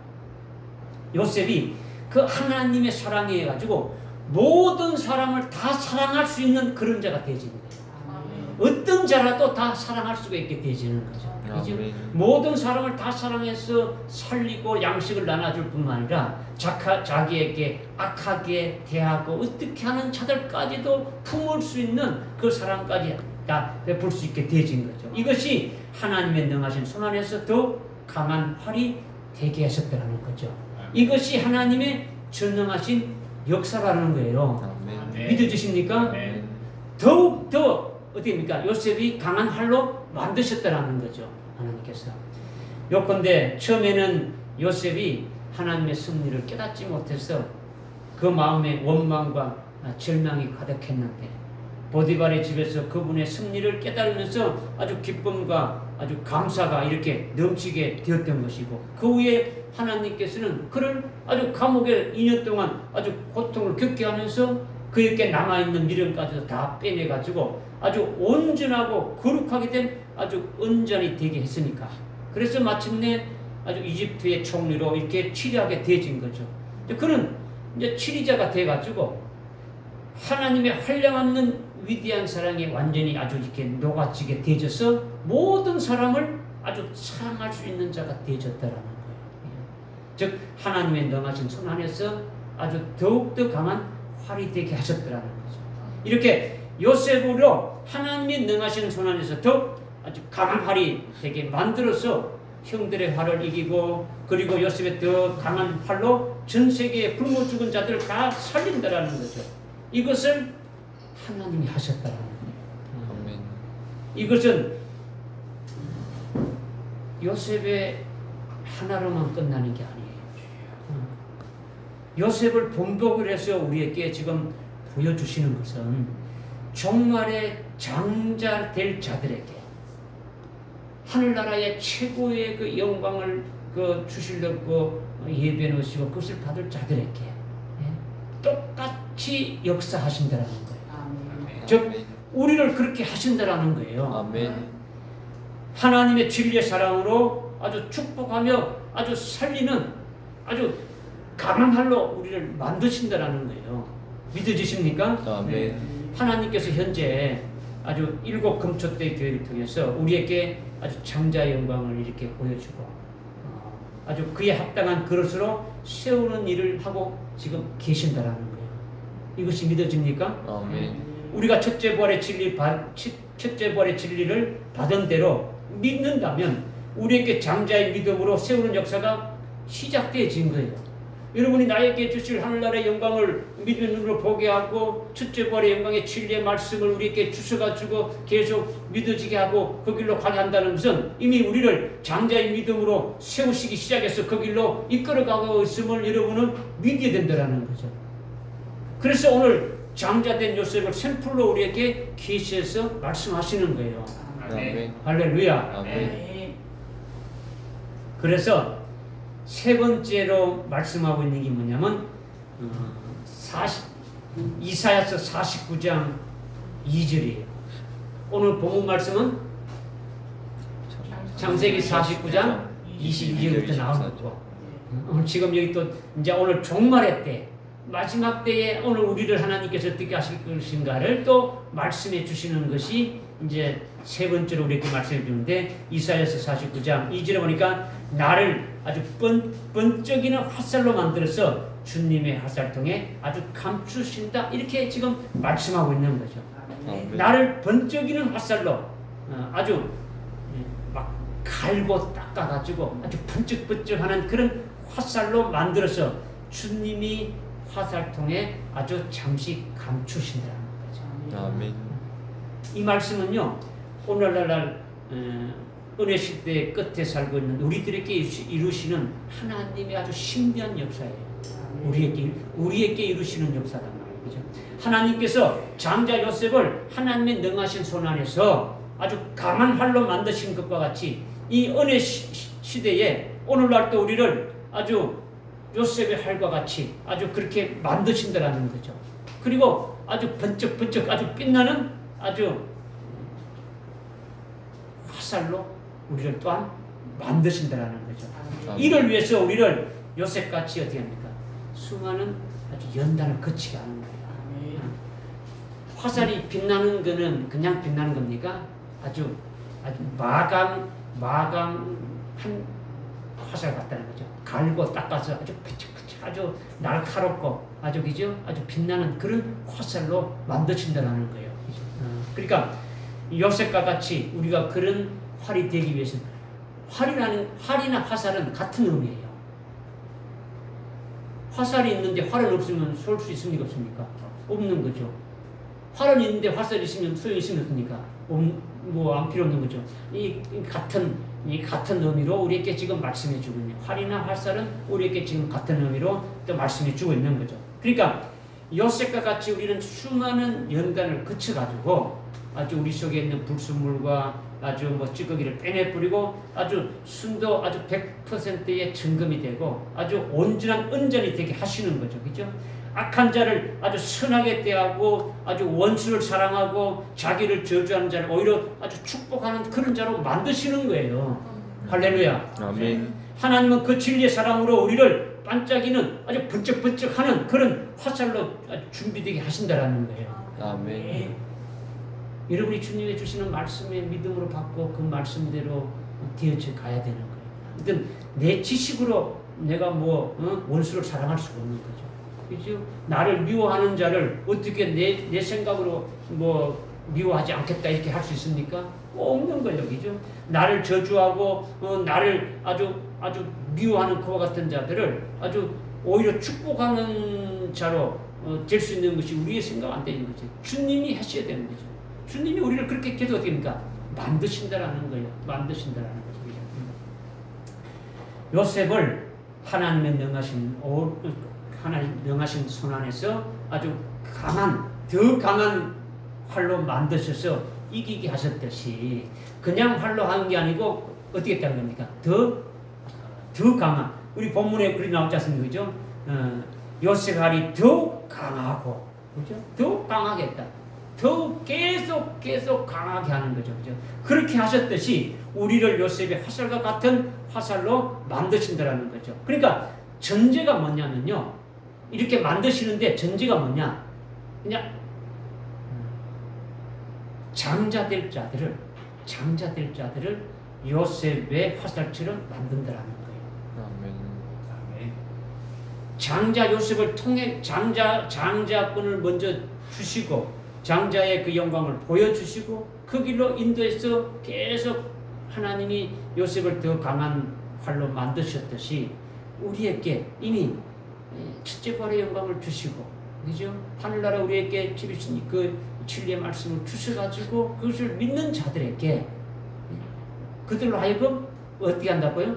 요셉이 그 하나님의 사랑에 가지고 모든 사람을 다 사랑할 수 있는 그런 자가 되어지는 거예요. 어떤 자라도 다 사랑할 수가 있게 되어지는 거죠. 그죠? 모든 사람을 다 사랑해서 살리고 양식을 나눠줄 뿐만 아니라 자기에게 악하게 대하고 어떻게 하는 자들까지도 품을 수 있는 그 사랑까지 다 베풀 수 있게 되어진 거죠. 이것이 하나님의 능하신 손 안에서 더 강한 활이 되게 하셨다는 거죠. 이것이 하나님의 전능하신 역사라는 거예요. 아멘. 믿어지십니까? 더욱더 어디입니까? 요셉이 강한 활로 만드셨다는 거죠. 하나님께서. 요컨대 처음에는 요셉이 하나님의 섭리를 깨닫지 못해서 그 마음에 원망과 절망이 가득했는데 보디발의 집에서 그분의 섭리를 깨달으면서 아주 기쁨과 아주 감사가 이렇게 넘치게 되었던 것이고, 그 후에 하나님께서는 그를 아주 감옥에 2년 동안 아주 고통을 겪게 하면서 그에게 남아있는 미련까지도 다 빼내가지고 아주 온전하고 거룩하게 된 아주 은전이 되게 했으니까, 그래서 마침내 아주 이집트의 총리로 이렇게 치리하게 되어진 거죠. 그는 이제 치리자가 돼가지고 하나님의 한량없는 위대한 사랑에 완전히 아주 이렇게 녹아지게 되어져서 모든 사람을 아주 사랑할 수 있는 자가 되어졌다라는 거예요. 즉 하나님의 능하신 손 안에서 아주 더욱더 강한 활이 되게 하셨더라는 거죠. 이렇게 요셉으로 하나님의 능하신 손 안에서 더 아주 강한 활이 되게 만들어서 형들의 활을 이기고, 그리고 요셉의 더 강한 활로 전 세계에 굶어 죽은 자들을 다 살린다라는 거죠. 이것을 하나님이 하셨다라는 거예요. 아멘. 이것은 요셉의 하나로만 끝나는 게 아니에요. 요셉을 본보기로 해서 우리에게 지금 보여주시는 것은 종말의 장자 될 자들에게 하늘나라의 최고의 그 영광을 주시려고 예배 놓으시고 그것을 받을 자들에게 똑같이 역사하신다라는 거예요. 아멘. 즉 우리를 그렇게 하신다라는 거예요. 아멘. 하나님의 진리의 사랑으로 아주 축복하며 아주 살리는 아주 강한 활로 우리를 만드신다라는 거예요. 믿어지십니까? 아멘. 하나님께서 현재 아주 7 금초대 교회를 통해서 우리에게 아주 장자의 영광을 이렇게 보여주고 아주 그에 합당한 그릇으로 세우는 일을 하고 지금 계신다라는 거예요. 이것이 믿어집니까? 아멘. 우리가 첫째 부활의 진리를 받은 대로 믿는다면 우리에게 장자의 믿음으로 세우는 역사가 시작되어진 거예요. 여러분이 나에게 주실 하늘나라의 영광을 믿음의 눈으로 보게 하고 첫째 부활의 영광의 진리의 말씀을 우리에게 주셔가지고 계속 믿어지게 하고 그 길로 가게 한다는 것은 이미 우리를 장자의 믿음으로 세우시기 시작해서 그 길로 이끌어가고 있음을 여러분은 믿어야 된다는 거죠. 그래서 오늘 장자된 요셉을 샘플로 우리에게 계시해서 말씀하시는 거예요. 아멘. 할렐루야. 아멘. 그래서 세 번째로 말씀하고 있는 게 뭐냐면 이사야서 49장 2절이에요. 오늘 본문 말씀은 창세기 49장 22절부터 나오는 거고 오늘 지금 여기 또 이제 오늘 종말의 때 마지막 때에 오늘 우리를 하나님께서 어떻게 하실 것인가를 또 말씀해 주시는 것이 이제 세 번째로 우리에게 말씀해 주는데 이사야서 49장 2절에 보니까 나를 아주 번쩍이는 화살로 만들어서 주님의 화살통에 아주 감추신다 이렇게 지금 말씀하고 있는 거죠. 아멘. 나를 번쩍이는 화살로 아주 막 갈고 닦아가지고 아주 번쩍번쩍하는 그런 화살로 만들어서 주님이 화살통에 아주 잠시 감추신다는 거죠. 아멘. 이 말씀은요 오늘날 은혜 시대의 끝에 살고 있는 우리들에게 이루시는 하나님의 아주 신비한 역사예요. 우리에게 이루시는 역사란 말이에요. 그죠? 하나님께서 장자 요셉을 하나님의 능하신 손 안에서 아주 강한 활로 만드신 것과 같이 이 은혜 시대에 오늘날 또 우리를 아주 요셉의 활과 같이 아주 그렇게 만드신다라는 거죠. 그리고 아주 번쩍번쩍 아주 빛나는 아주 화살로 우리를 또한 만드신다라는 거죠. 아멘. 이를 위해서 우리를 요셉같이 어떻게 합니까? 수많은 아주 연단을 거치게 하는 거예요. 화살이 빛나는 거는 그냥 빛나는 겁니까? 아주 마감한 화살 같다는 거죠. 갈고 닦아서 아주 푸측푸측 아주 날카롭고 아주 그죠? 아주 빛나는 그런 화살로 만드신다라는 거예요. 그죠? 그러니까 요셉과 같이 우리가 그런 활이 되기 위해서는 활이나 화살은 같은 의미예요. 화살이 있는데 활은 없으면 쏠 수 있습니까? 없습니까? 없는 거죠. 활은 있는데 화살이 있으면 소용이 있습니까? 안 필요 없는 거죠. 이 같은 의미로 우리에게 지금 말씀해 주고 있는 활이나 화살은 우리에게 지금 같은 의미로 또 말씀해 주고 있는 거죠. 그러니까 요셉과 같이 우리는 수많은 연단을 거쳐가지고 아주 우리 속에 있는 불순물과 아주 찌꺼기를 빼내버리고 아주 순도 아주 100%의 증금이 되고 아주 온전한 은전이 되게 하시는 거죠. 그죠? 악한 자를 아주 선하게 대하고 아주 원수를 사랑하고 자기를 저주하는 자를 오히려 아주 축복하는 그런 자로 만드시는 거예요. 할렐루야. 아멘. 하나님은 그 진리의 사랑으로 우리를 반짝이는 아주 번쩍번쩍하는 그런 화살로 준비되게 하신다라는 거예요. 아멘. 여러분이 주님이 주시는 말씀에 믿음으로 받고 그 말씀대로 되어져 가야 되는 거예요. 그러니까 내 지식으로 내가 원수를 사랑할 수가 없는 거죠. 그죠? 나를 미워하는 자를 어떻게 내 생각으로 미워하지 않겠다 이렇게 할 수 있습니까? 없는 거예요. 그죠? 나를 저주하고 나를 아주 미워하는 그와 같은 자들을 아주 오히려 축복하는 자로 될 수 있는 것이 우리의 생각 안 되는 거죠. 주님이 하셔야 되는 거죠. 주님이 우리를 그렇게 계속 어떻게 합니까? 만드신다라는 거예요. 만드신다라는 거죠. 요셉을 하나님의 능하신 손 안에서 아주 더 강한 활로 만드셔서 이기게 하셨듯이 그냥 활로 한 게 아니고 어떻게 했다는 겁니까? 더 강한 우리 본문에 그리 나오지 않습니까? 그죠? 요셉의 알이 더욱 강하고, 그죠? 더욱 강하게 했다. 더욱 계속 강하게 하는 거죠. 그죠? 그렇게 하셨듯이 우리를 요셉의 화살과 같은 화살로 만드신다라는 거죠. 그러니까 전제가 뭐냐면요. 이렇게 만드시는데 전제가 뭐냐? 그냥 장자될 자들을 요셉의 화살처럼 만든다라는 거예요. 아멘. 장자 요셉을 통해 장자권을 먼저 주시고 장자의 그 영광을 보여주시고 그 길로 인도해서 계속 하나님이 요셉을 더 강한 활로 만드셨듯이 우리에게 이미 첫째 발의 영광을 주시고, 그죠? 하늘나라 우리에게 집이신 그 진리의 말씀을 주셔가지고 그것을 믿는 자들에게 그들로 하여금 어떻게 한다고요?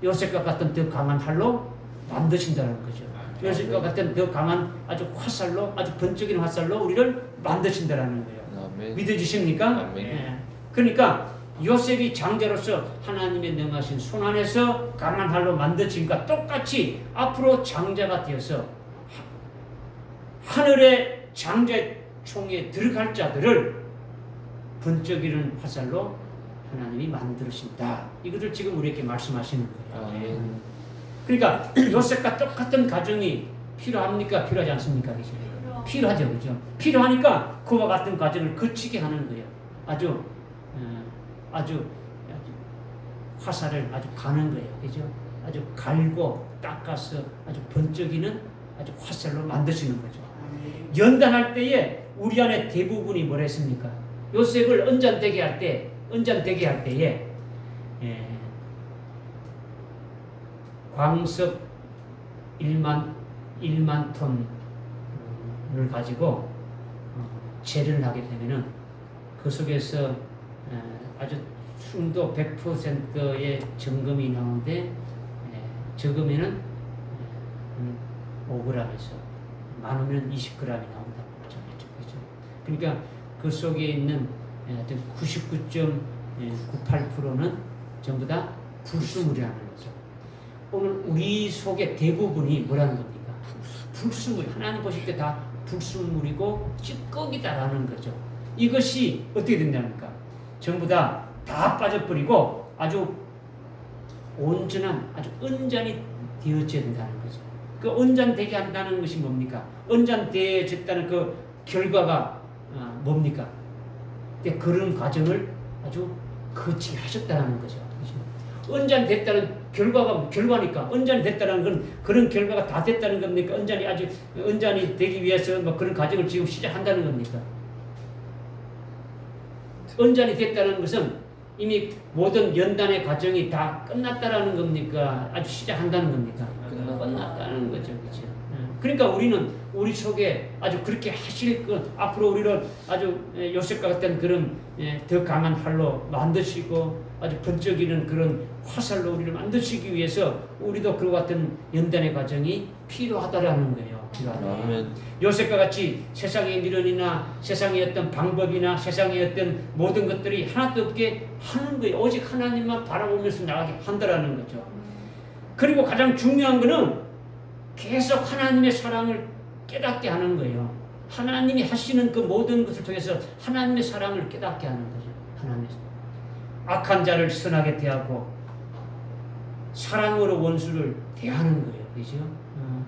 요셉과 같은 더 강한 활로 만드신다는 거죠. 요셉과 같은 더 강한 아주 화살로, 아주 번쩍이는 화살로 우리를 만드신다는 거예요. 믿어지십니까? 네. 그러니까 요셉이 장자로서 하나님의 능하신 손 안에서 강한 활로 만드신과 똑같이 앞으로 장자가 되어서 하늘의 장자총에 들어갈 자들을 번쩍이는 화살로 하나님이 만드신다. 이것을 지금 우리에게 말씀하시는 거예요. 그러니까 요셉과 똑같은 가정이 필요합니까? 필요하지 않습니까? 그죠? 필요하죠. 그죠? 필요하니까 그와 같은 과정을 거치게 하는 거예요. 아주 화살을 아주 가는 거예요. 그죠? 아주 갈고 닦아서 아주 번쩍이는 아주 화살로 만드시는 거죠. 연단할 때에 우리 안에 대부분이 뭐라 했습니까? 요셉을 은잔되게 할 때에 광석 1만 톤을 가지고 재련을 하게 되면은 그 속에서 아주 순도 100%의 점검이 나오는데 적으면은 5g에서 많으면 20g이 나온다고 하죠. 그렇죠? 그러니까 그 속에 있는 99.98%는 전부 다 불순물이라는 거죠. 오늘 우리 속의 대부분이 뭐라는 겁니까? 불순물. 하나님 보실 때 다 불순물이고 찌꺼기다라는 거죠. 이것이 어떻게 된답니까? 전부 다 빠져버리고 아주 온전한, 아주 은잔이 되어져야 된다는 거죠. 그 은잔되게 한다는 것이 뭡니까? 은잔되어졌다는 그 결과가 뭡니까? 그런 과정을 아주 거치게 하셨다는 거죠. 은잔이 됐다는 결과니까 은잔이 됐다는 건 그런 결과가 다 됐다는 겁니까? 은잔이 되기 위해서 뭐 그런 과정을 지금 시작한다는 겁니까? 은잔이 됐다는 것은 이미 모든 연단의 과정이 다 끝났다라는 겁니까? 아주 시작한다는 겁니까? 끝났다는 거죠. 그렇죠? 그러니까 우리는 우리 속에 아주 그렇게 하실 앞으로 우리를 아주 요셉과 같은 그런 더 강한 활로 만드시고 아주 번쩍이는 그런 화살로 우리를 만드시기 위해서 우리도 그와 같은 연단의 과정이 필요하다라는 거예요. 필요하다. 요셉과 같이 세상의 미련이나 세상의 어떤 방법이나 세상의 어떤 모든 것들이 하나도 없게 하는 거예요. 오직 하나님만 바라보면서 나가게 한다라는 거죠. 그리고 가장 중요한 거는 계속 하나님의 사랑을 깨닫게 하는 거예요. 하나님이 하시는 그 모든 것을 통해서 하나님의 사랑을 깨닫게 하는 거죠. 하나님의 악한 자를 선하게 대하고 사랑으로 원수를 대하는 거예요. 그죠?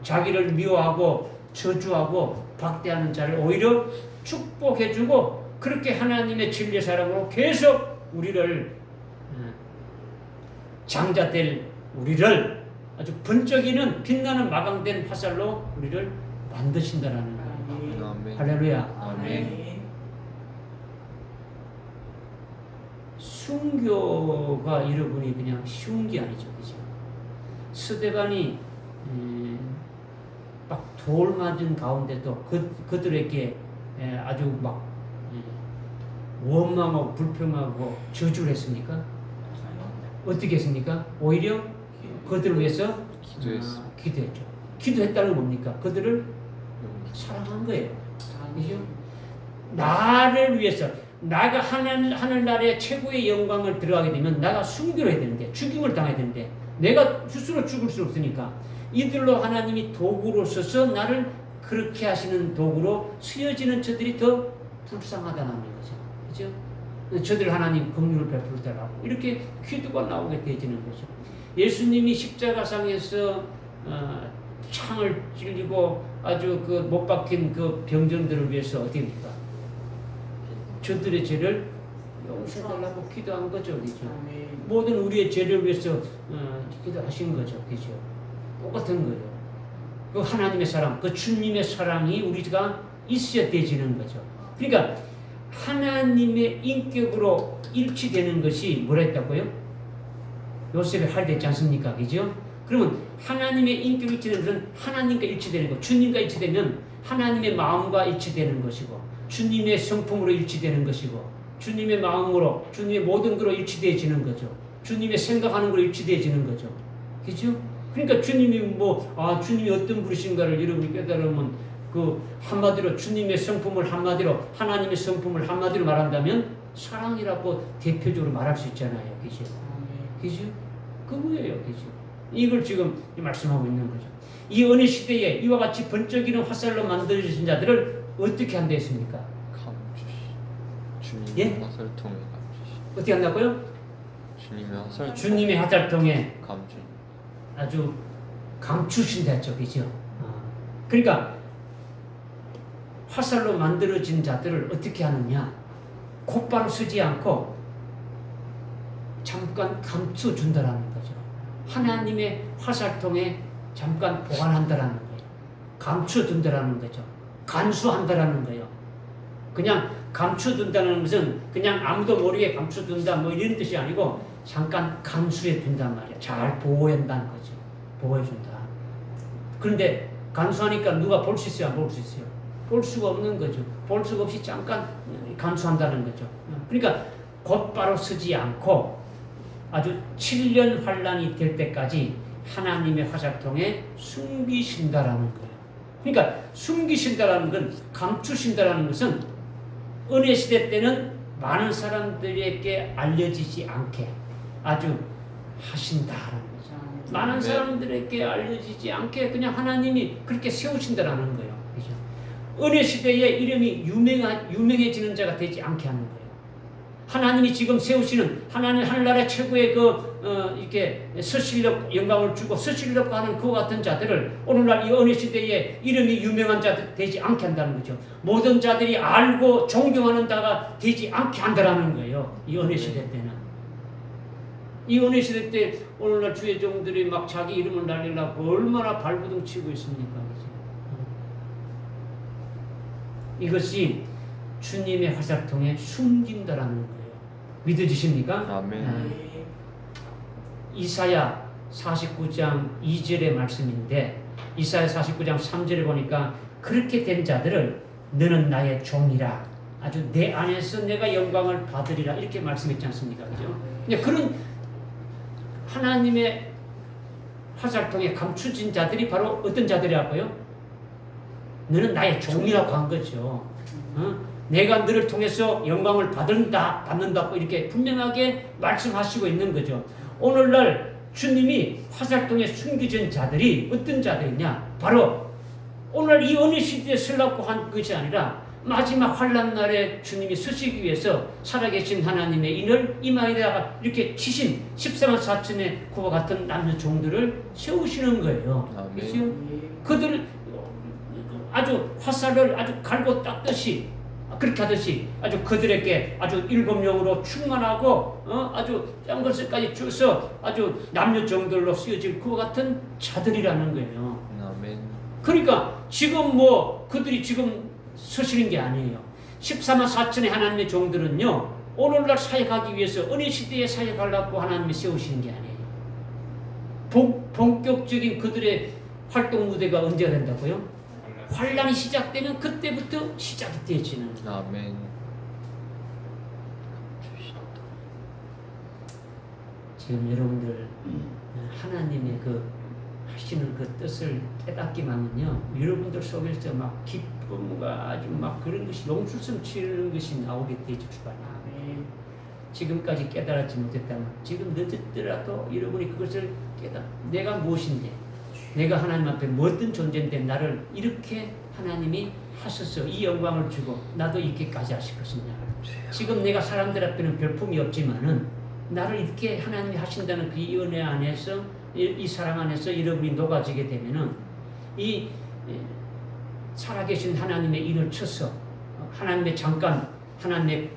자기를 미워하고 저주하고 박대하는 자를 오히려 축복해주고 그렇게 하나님의 진리의 사랑으로 계속 우리를 장자될 우리를 아주 번쩍이는 빛나는 마감된 화살로 우리를 만드신다라는 거예요. 아멘. 할렐루야. 아멘. 순교가 여러분이 그냥 쉬운 게 아니죠. 그죠? 스데반이 막 돌 맞은 가운데도 그들에게 아주 막 원망하고 불평하고 저주를 했습니까? 어떻게 했습니까? 오히려 그들을 위해서 기도했죠. 기도했다는 건 뭡니까? 그들을 사랑한 거예요. 그죠? 나를 위해서 나가 하늘나라의 최고의 영광을 들어가게 되면 나가 순교를 해야 되는데 죽임을 당해야 되는데 내가 스스로 죽을 수 없으니까 이들로 하나님이 도구로 써서 나를 그렇게 하시는 도구로 쓰여지는 저들이 더 불쌍하다는 거죠. 그죠? 저들 하나님 긍휼을 베풀 달라고 이렇게 기도가 나오게 되지는 거죠. 예수님이 십자가상에서 창을 찔리고 아주 그 못 박힌 그 병정들을 위해서 어떻게 합니까? 저들의 죄를 용서해달라고 기도한 거죠. 그죠? 모든 우리의 죄를 위해서 기도하신 거죠. 그죠? 똑같은 거예요. 그 하나님의 사랑, 그 주님의 사랑이 우리가 있어야 되지는 거죠. 그러니까 하나님의 인격으로 일치되는 것이 뭐라 했다고요? 요셉의 할례지 않습니까? 그죠? 그러면 하나님의 인격 일치되는 것은 하나님과 일치되는 것, 주님과 일치되면 하나님의 마음과 일치되는 것이고 주님의 성품으로 일치되는 것이고 주님의 마음으로 주님의 모든 것으로 일치되어지는 거죠. 주님의 생각하는 것으로 일치되어지는 거죠. 그죠? 그러니까 주님이 주님이 어떤 분이신가를 여러분이 깨달으면 그 한마디로 주님의 성품을 한마디로 하나님의 성품을 한마디로 말한다면 사랑이라고 대표적으로 말할 수 있잖아요. 그죠? 그죠? 그거예요. 그죠? 이걸 지금 말씀하고 있는 거죠. 이 어느 시대에 이와 같이 번쩍이는 화살로 만들어진 자들을 어떻게 한다 했습니까? 주님의 예? 화살 통해 감추시. 어떻게 한다고요? 주님의 화살 통해 감추. 아주 감추신다 했죠. 그죠? 그러니까 화살로 만들어진 자들을 어떻게 하느냐? 곧바로 쓰지 않고 잠깐 감춰준다라는 거죠. 하나님의 화살통에 잠깐 보관한다라는 거예요. 감춰둔다라는 거죠. 간수한다라는 거예요. 그냥 감춰둔다는 것은 그냥 아무도 모르게 감춰둔다 뭐 이런 뜻이 아니고 잠깐 간수해 둔단 말이야. 잘 보호한다는 거죠. 보호해준다. 그런데 간수하니까 누가 볼 수 있어요? 안 볼 수 있어요? 볼 수가 없는 거죠. 볼 수가 없이 잠깐 간수한다는 거죠. 그러니까 곧바로 쓰지 않고 아주 7년 환란이 될 때까지 하나님의 화살통에 숨기신다라는 거예요. 그러니까 숨기신다라는 건 감추신다라는 것은 은혜 시대 때는 많은 사람들에게 알려지지 않게 아주 하신다라는 거죠. 많은 사람들에게 알려지지 않게 그냥 하나님이 그렇게 세우신다라는 거예요. 그죠? 은혜 시대에 이름이 유명해지는 자가 되지 않게 하는 거예요. 하나님이 지금 세우시는 하나님 하늘나라 최고의 이렇게 서실력 영광을 주고 서실력 하는 그와 같은 자들을 오늘날 이 은혜 시대에 이름이 유명한 자들 되지 않게 한다는 거죠. 모든 자들이 알고 존경하는 자가 되지 않게 한다는 거예요. 이 은혜 시대 때는. 이 은혜 시대 때 오늘날 주의 종들이 막 자기 이름을 날리려고 얼마나 발부둥 치고 있습니까? 그죠? 이것이 주님의 화살통에 숨긴다라는 거예요. 믿어지십니까? 아멘. 이사야 49장 2절의 말씀인데 이사야 49장 3절에 보니까 그렇게 된 자들을 너는 나의 종이라 아주 내 안에서 내가 영광을 받으리라 이렇게 말씀했지 않습니까? 그죠? 그런 하나님의 화살통에 감추진 자들이 바로 어떤 자들이라고요? 너는 나의 종이라고 한 거죠. 내가 너를 통해서 영광을 받는다고 이렇게 분명하게 말씀하시고 있는 거죠. 오늘날 주님이 화살통에 숨겨진 자들이 어떤 자들이냐? 바로 오늘 이 어느 시대에 쓰려고 한 것이 아니라 마지막 환난 날에 주님이 서시기 위해서 살아계신 하나님의 인을 이마에다가 이렇게 치신 14만 4천의 그와 같은 남녀 종들을 세우시는 거예요. 그렇죠? 그들 아주 화살을 아주 갈고 닦듯이 그렇게 하듯이 아주 그들에게 아주 7영으로 충만하고 아주 짠 것을까지 주서 아주 남녀 정들로 쓰여질 그와 같은 자들이라는 거예요. 아멘. 그러니까 지금 그들이 지금 서시는 게 아니에요. 14만 4천의 하나님의 종들은요 오늘날 사역하기 위해서 은혜 시대에 사역하려고 하나님이 세우시는 게 아니에요. 본격적인 그들의 활동 무대가 언제가 된다고요? 환란이 시작되면 그때부터 시작이 되어지는 거예요. 아멘. 지금 여러분들 하나님의 하시는 그 뜻을 깨닫기만은요 여러분들 속에서 막 기쁨과 아주 막 그런 것이 용수성 치는 것이 나오게 되죠. 지금까지 깨달았지 못했다면 지금 늦었더라도 여러분이 그것을 내가 무엇인데 내가 하나님 앞에 어떤 존재인데 나를 이렇게 하나님이 하셔서 이 영광을 주고 나도 이렇게까지 하실 것이냐. 지금 내가 사람들 앞에는 별품이 없지만은 나를 이렇게 하나님이 하신다는 그 은혜 안에서 이 사랑 안에서 여러분이 녹아지게 되면은 이 살아계신 하나님의 일을 쳐서 하나님의 잠깐 하나님의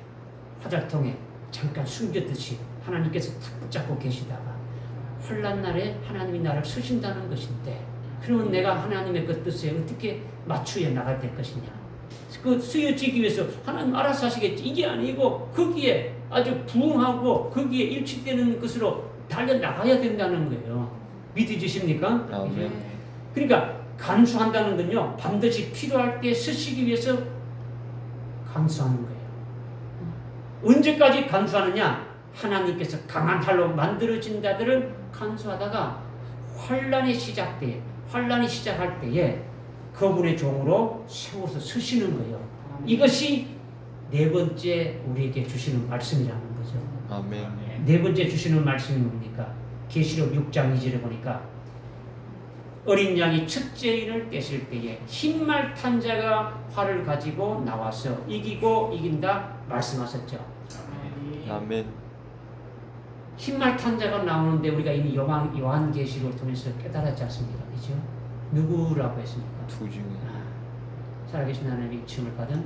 화살통에 잠깐 숨겼듯이 하나님께서 탁 붙잡고 계시다가 환난 날에 하나님이 나를 쓰신다는 것인데 그러면 내가 하나님의 그 뜻에 어떻게 맞추어 나갈 될 것이냐. 그 쓰여지기 위해서 하나님 알아서 하시겠지. 이게 아니고 거기에 아주 부응하고 거기에 일치되는 것으로 달려나가야 된다는 거예요. 믿으십니까? 아멘. 그러니까 간수한다는 건요 반드시 필요할 때 쓰시기 위해서 간수하는 거예요. 언제까지 간수하느냐? 하나님께서 강한 활로 만들어진 자들을 간수하다가 환난이 시작할 때에 그분의 종으로 세워서 쓰시는 거예요. 이것이 네 번째 우리에게 주시는 말씀이라는 거죠. 아멘. 네 번째 주시는 말씀이 뭡니까? 계시록 6장 2절에 보니까 어린 양이 첫째 인을 떼실 때에 흰말 탄 자가 활을 가지고 나와서 이기고 이긴다 말씀하셨죠. 아멘. 흰말 탄 자가 나오는데 우리가 이미 요한계시록을 통해서 깨달았지 않습니까? 그죠? 누구라고 했습니까? 두 중에. 살아계신 하나님의 칭을 받은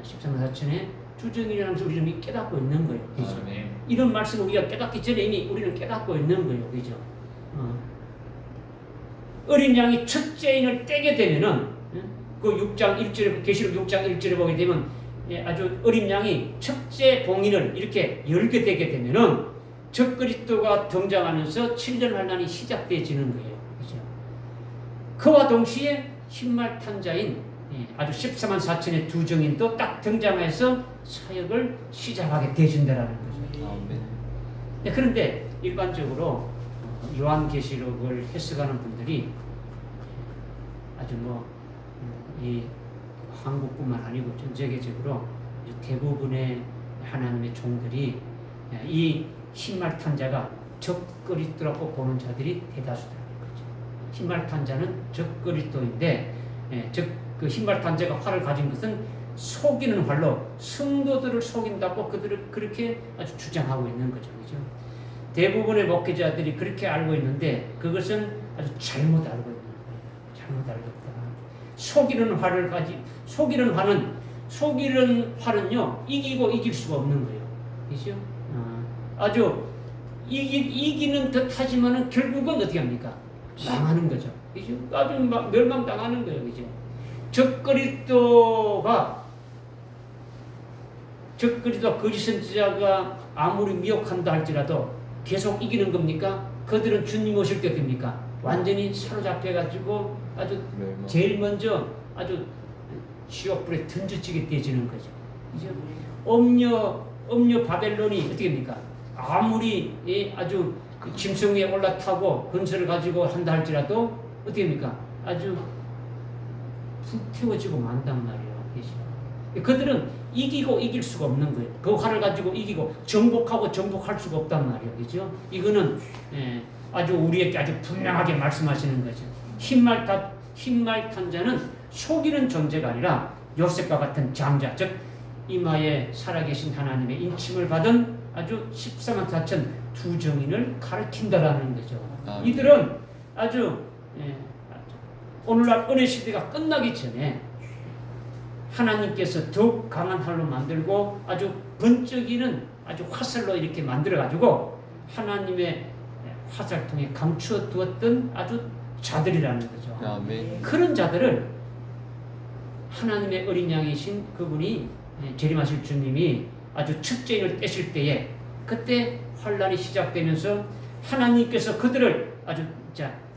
13만 4천의 주정이라는 것을 우리는 이미 깨닫고 있는 거예요. 그죠? 아멘. 이런 말씀을 우리가 깨닫기 전에 이미 우리는 깨닫고 있는 거예요. 그죠? 어린 양이 첫째 인을 떼게 되면은 그 6장 1절에 계시록 6장 1절에 보게 되면 아주 어린 양이 첫째 봉인을 이렇게 열게 되게 되면은 적그리스도가 등장하면서 7년 환난이 시작되어지는 거예요. 그죠? 그와 동시에 흰말 탄 자인 아주 14만 4천의 두 정인도 딱 등장해서 사역을 시작하게 되신다라는 거죠. 아멘. 그런데 일반적으로 요한계시록을 해석하는 분들이 아주 이 한국뿐만 아니고 전 세계적으로 대부분의 하나님의 종들이 이 흰말 탄 자가 적그리스도라고 보는 자들이 대다수라는 거죠. 흰말 탄 자는 적그리스도인데 그 흰말 탄 자가 활을 가진 것은 속이는 활로 성도들을 속인다고 그들을 그렇게 아주 주장하고 있는 거죠. 그죠? 대부분의 목회자들이 그렇게 알고 있는데 그것은 아주 잘못 알고 있는 거예요. 잘못 알고 있다. 속이는 활은요 이기고 이길 수가 없는 거예요. 그죠? 아주 이기는 듯하지만은 결국은 어떻게 합니까? 망하는 거죠. 그죠? 아주 멸망당하는 거예요. 그죠? 적그리스도가 거짓 선지자가 아무리 미혹한다 할지라도 계속 이기는 겁니까? 그들은 주님 오실 때 됩니까? 완전히 사로잡혀가지고 아주 제일 먼저 아주 지옥불에 던져지게 되어지는 거죠. 그죠? 엄녀 바벨론이 어떻게 됩니까? 아무리 아주 짐승 위에 올라타고 건설을 가지고 한다 할지라도 어떻게 됩니까? 아주 불태워지고 만단 말이에요. 그죠? 그들은 이기고 이길 수가 없는 거예요. 그 활을 가지고 이기고 정복할 수가 없단 말이에요. 그죠? 이거는 아주 우리에게 아주 분명하게 말씀하시는 거죠. 흰말 탄 자는 속이는 존재가 아니라 요셉과 같은 장자, 즉 이마에 살아계신 하나님의 인침을 받은 아주 14만 4천 두 정인을 가리킨다라는 거죠. 이들은 아주 오늘날 은혜 시대가 끝나기 전에 하나님께서 더욱 강한 활로 만들고 아주 번쩍이는 아주 화살로 이렇게 만들어가지고 하나님의 화살통에 감추어 두었던 아주 자들이라는 거죠. 아멘. 그런 자들을 하나님의 어린 양이신 그분이 재림하실 주님이 아주 첫째인을 떼실 때에 그때 환난이 시작되면서 하나님께서 그들을 아주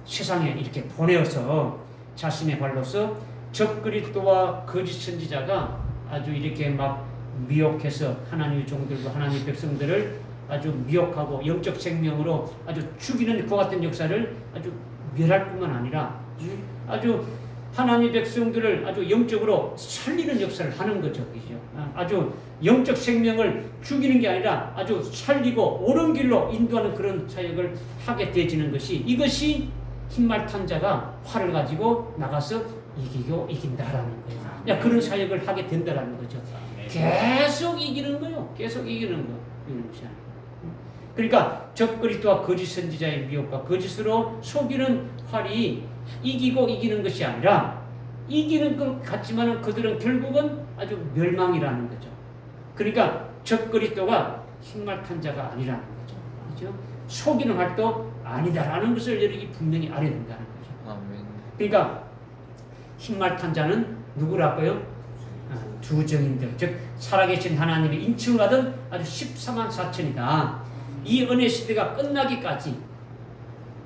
세상에 이렇게 보내어서 자신의 발로서 적그리스도와 거짓 선지자가 아주 이렇게 막 미혹해서 하나님의 종들과 하나님의 백성들을 아주 미혹하고 영적 생명으로 아주 죽이는 그 같은 역사를 아주 멸할 뿐만 아니라 아주 하나님의 백성들을 아주 영적으로 살리는 역사를 하는 거죠. 그죠? 아주 영적 생명을 죽이는 게 아니라 아주 살리고 옳은 길로 인도하는 그런 사역을 하게 되어지는 것이 이것이 흰말 탄자가 활을 가지고 나가서 이기고 이긴다라는 거예요. 야, 그런 사역을 하게 된다라는 거죠. 계속 이기는 거예요. 계속 이기는 거. 그러니까 적그리스도와 거짓 선지자의 미혹과 거짓으로 속이는 활이 이기고 이기는 것이 아니라 이기는 것 같지만 그들은 결국은 아주 멸망이라는 거죠. 그러니까 적그리스도가 흰말 탄자가 아니라는 거죠. 그렇죠? 속이는 활도 아니다라는 것을 여러분이 분명히 알아야 된다는 거죠. 아멘. 그러니까 흰말 탄자는 누구라고요? 두 정인들, 즉 살아계신 하나님의 인칭을 받은 아주 14만 4천이다. 이 은혜 시대가 끝나기까지,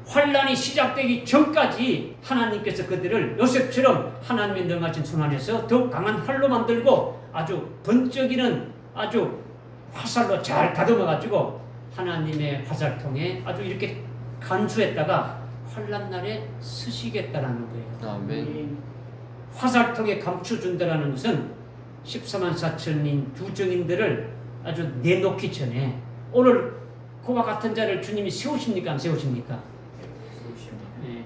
환란이 시작되기 전까지 하나님께서 그들을 요셉처럼 하나님의 능하신 손 안에서 더욱 강한 활로 만들고 아주 번쩍이는 아주 화살로 잘 다듬어가지고 하나님의 화살통에 아주 이렇게 간수했다가 환란 날에 쓰시겠다라는 거예요. 아멘. 화살통에 감춰준다라는 것은 14만 4천인 두 정인들을 아주 내놓기 전에 오늘 그와 같은 자를 주님이 세우십니까? 안 세우십니까? 네,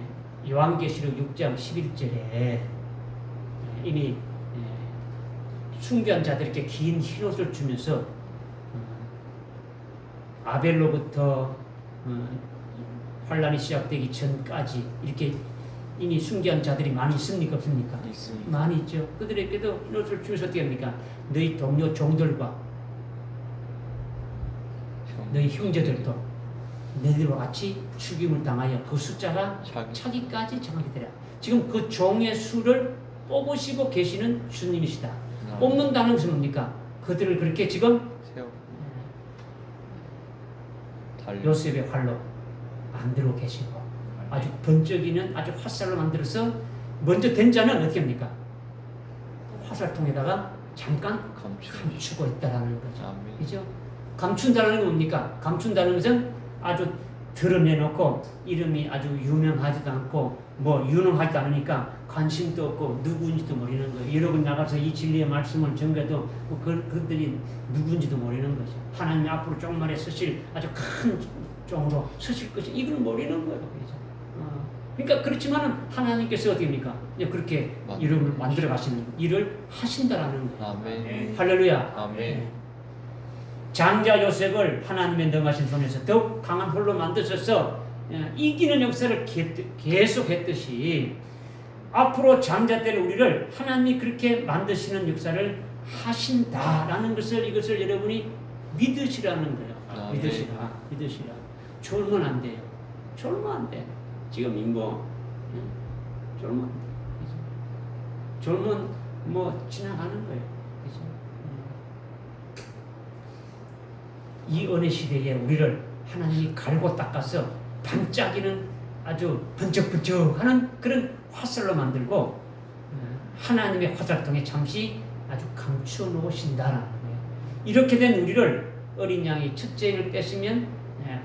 요한계시록 6장 11절에 이미 순교한 자들에게 긴 흰옷을 주면서 아벨로부터 환란이 시작되기 전까지 이렇게 이미 순교한 자들이 많이 있습니까? 없습니까? 있습니다. 많이 있죠. 그들에게도 흰옷을 주면서 어떻게 합니까? 너희 동료 종들과 너희 형제들도 너희들과 같이 죽임을 당하여 그 숫자가 차기까지 정하게 되라. 지금 그 종의 수를 뽑으시고 계시는 주님이시다. 뽑는다는 것은 뭡니까? 그들을 그렇게 지금 요셉의 활로 만들고 계시고 아주 번쩍이는 아주 화살로 만들어서 먼저 된 자는 어떻게 합니까? 화살통에다가 잠깐 감추고 있다라는 거죠. 그죠? 감춘다는 건 뭡니까? 감춘다는 것은 아주 드러내놓고 이름이 아주 유명하지도 않고 뭐 유능하지도 않으니까 관심도 없고 누구인지도 모르는 거예요. 여러분 나가서 이 진리의 말씀을 전해도 뭐 그들이 누구인지도 모르는 거죠. 하나님 앞으로 종말에 서실 아주 큰 종으로 서실 것이 이걸 모르는 거예요. 그죠? 그러니까 그렇지만은 하나님께서 어떻게 합니까? 그렇게 이름을 만들어 가시는 일을 하신다라는 거예요. 아멘. 할렐루야. 아멘. 장자 요셉을 하나님의 능하신 손에서 더욱 강한 홀로 만드셔서 이기는 역사를 계속했듯이 앞으로 장자 때는 우리를 하나님이 그렇게 만드시는 역사를 하신다라는 것을 이것을 여러분이 믿으시라는 거예요. 믿으시라. 졸면 안 돼요. 졸면 안 돼. 지금 인보 졸면 안 돼. 졸면 뭐 지나가는 거예요. 이 은혜 시대에 우리를 하나님이 갈고 닦아서 반짝이는 아주 번쩍번쩍하는 그런 화살로 만들고 하나님의 화살통에 잠시 아주 감추어 놓으신다라는 거예요. 이렇게 된 우리를 어린 양이 첫째 인을 떼시면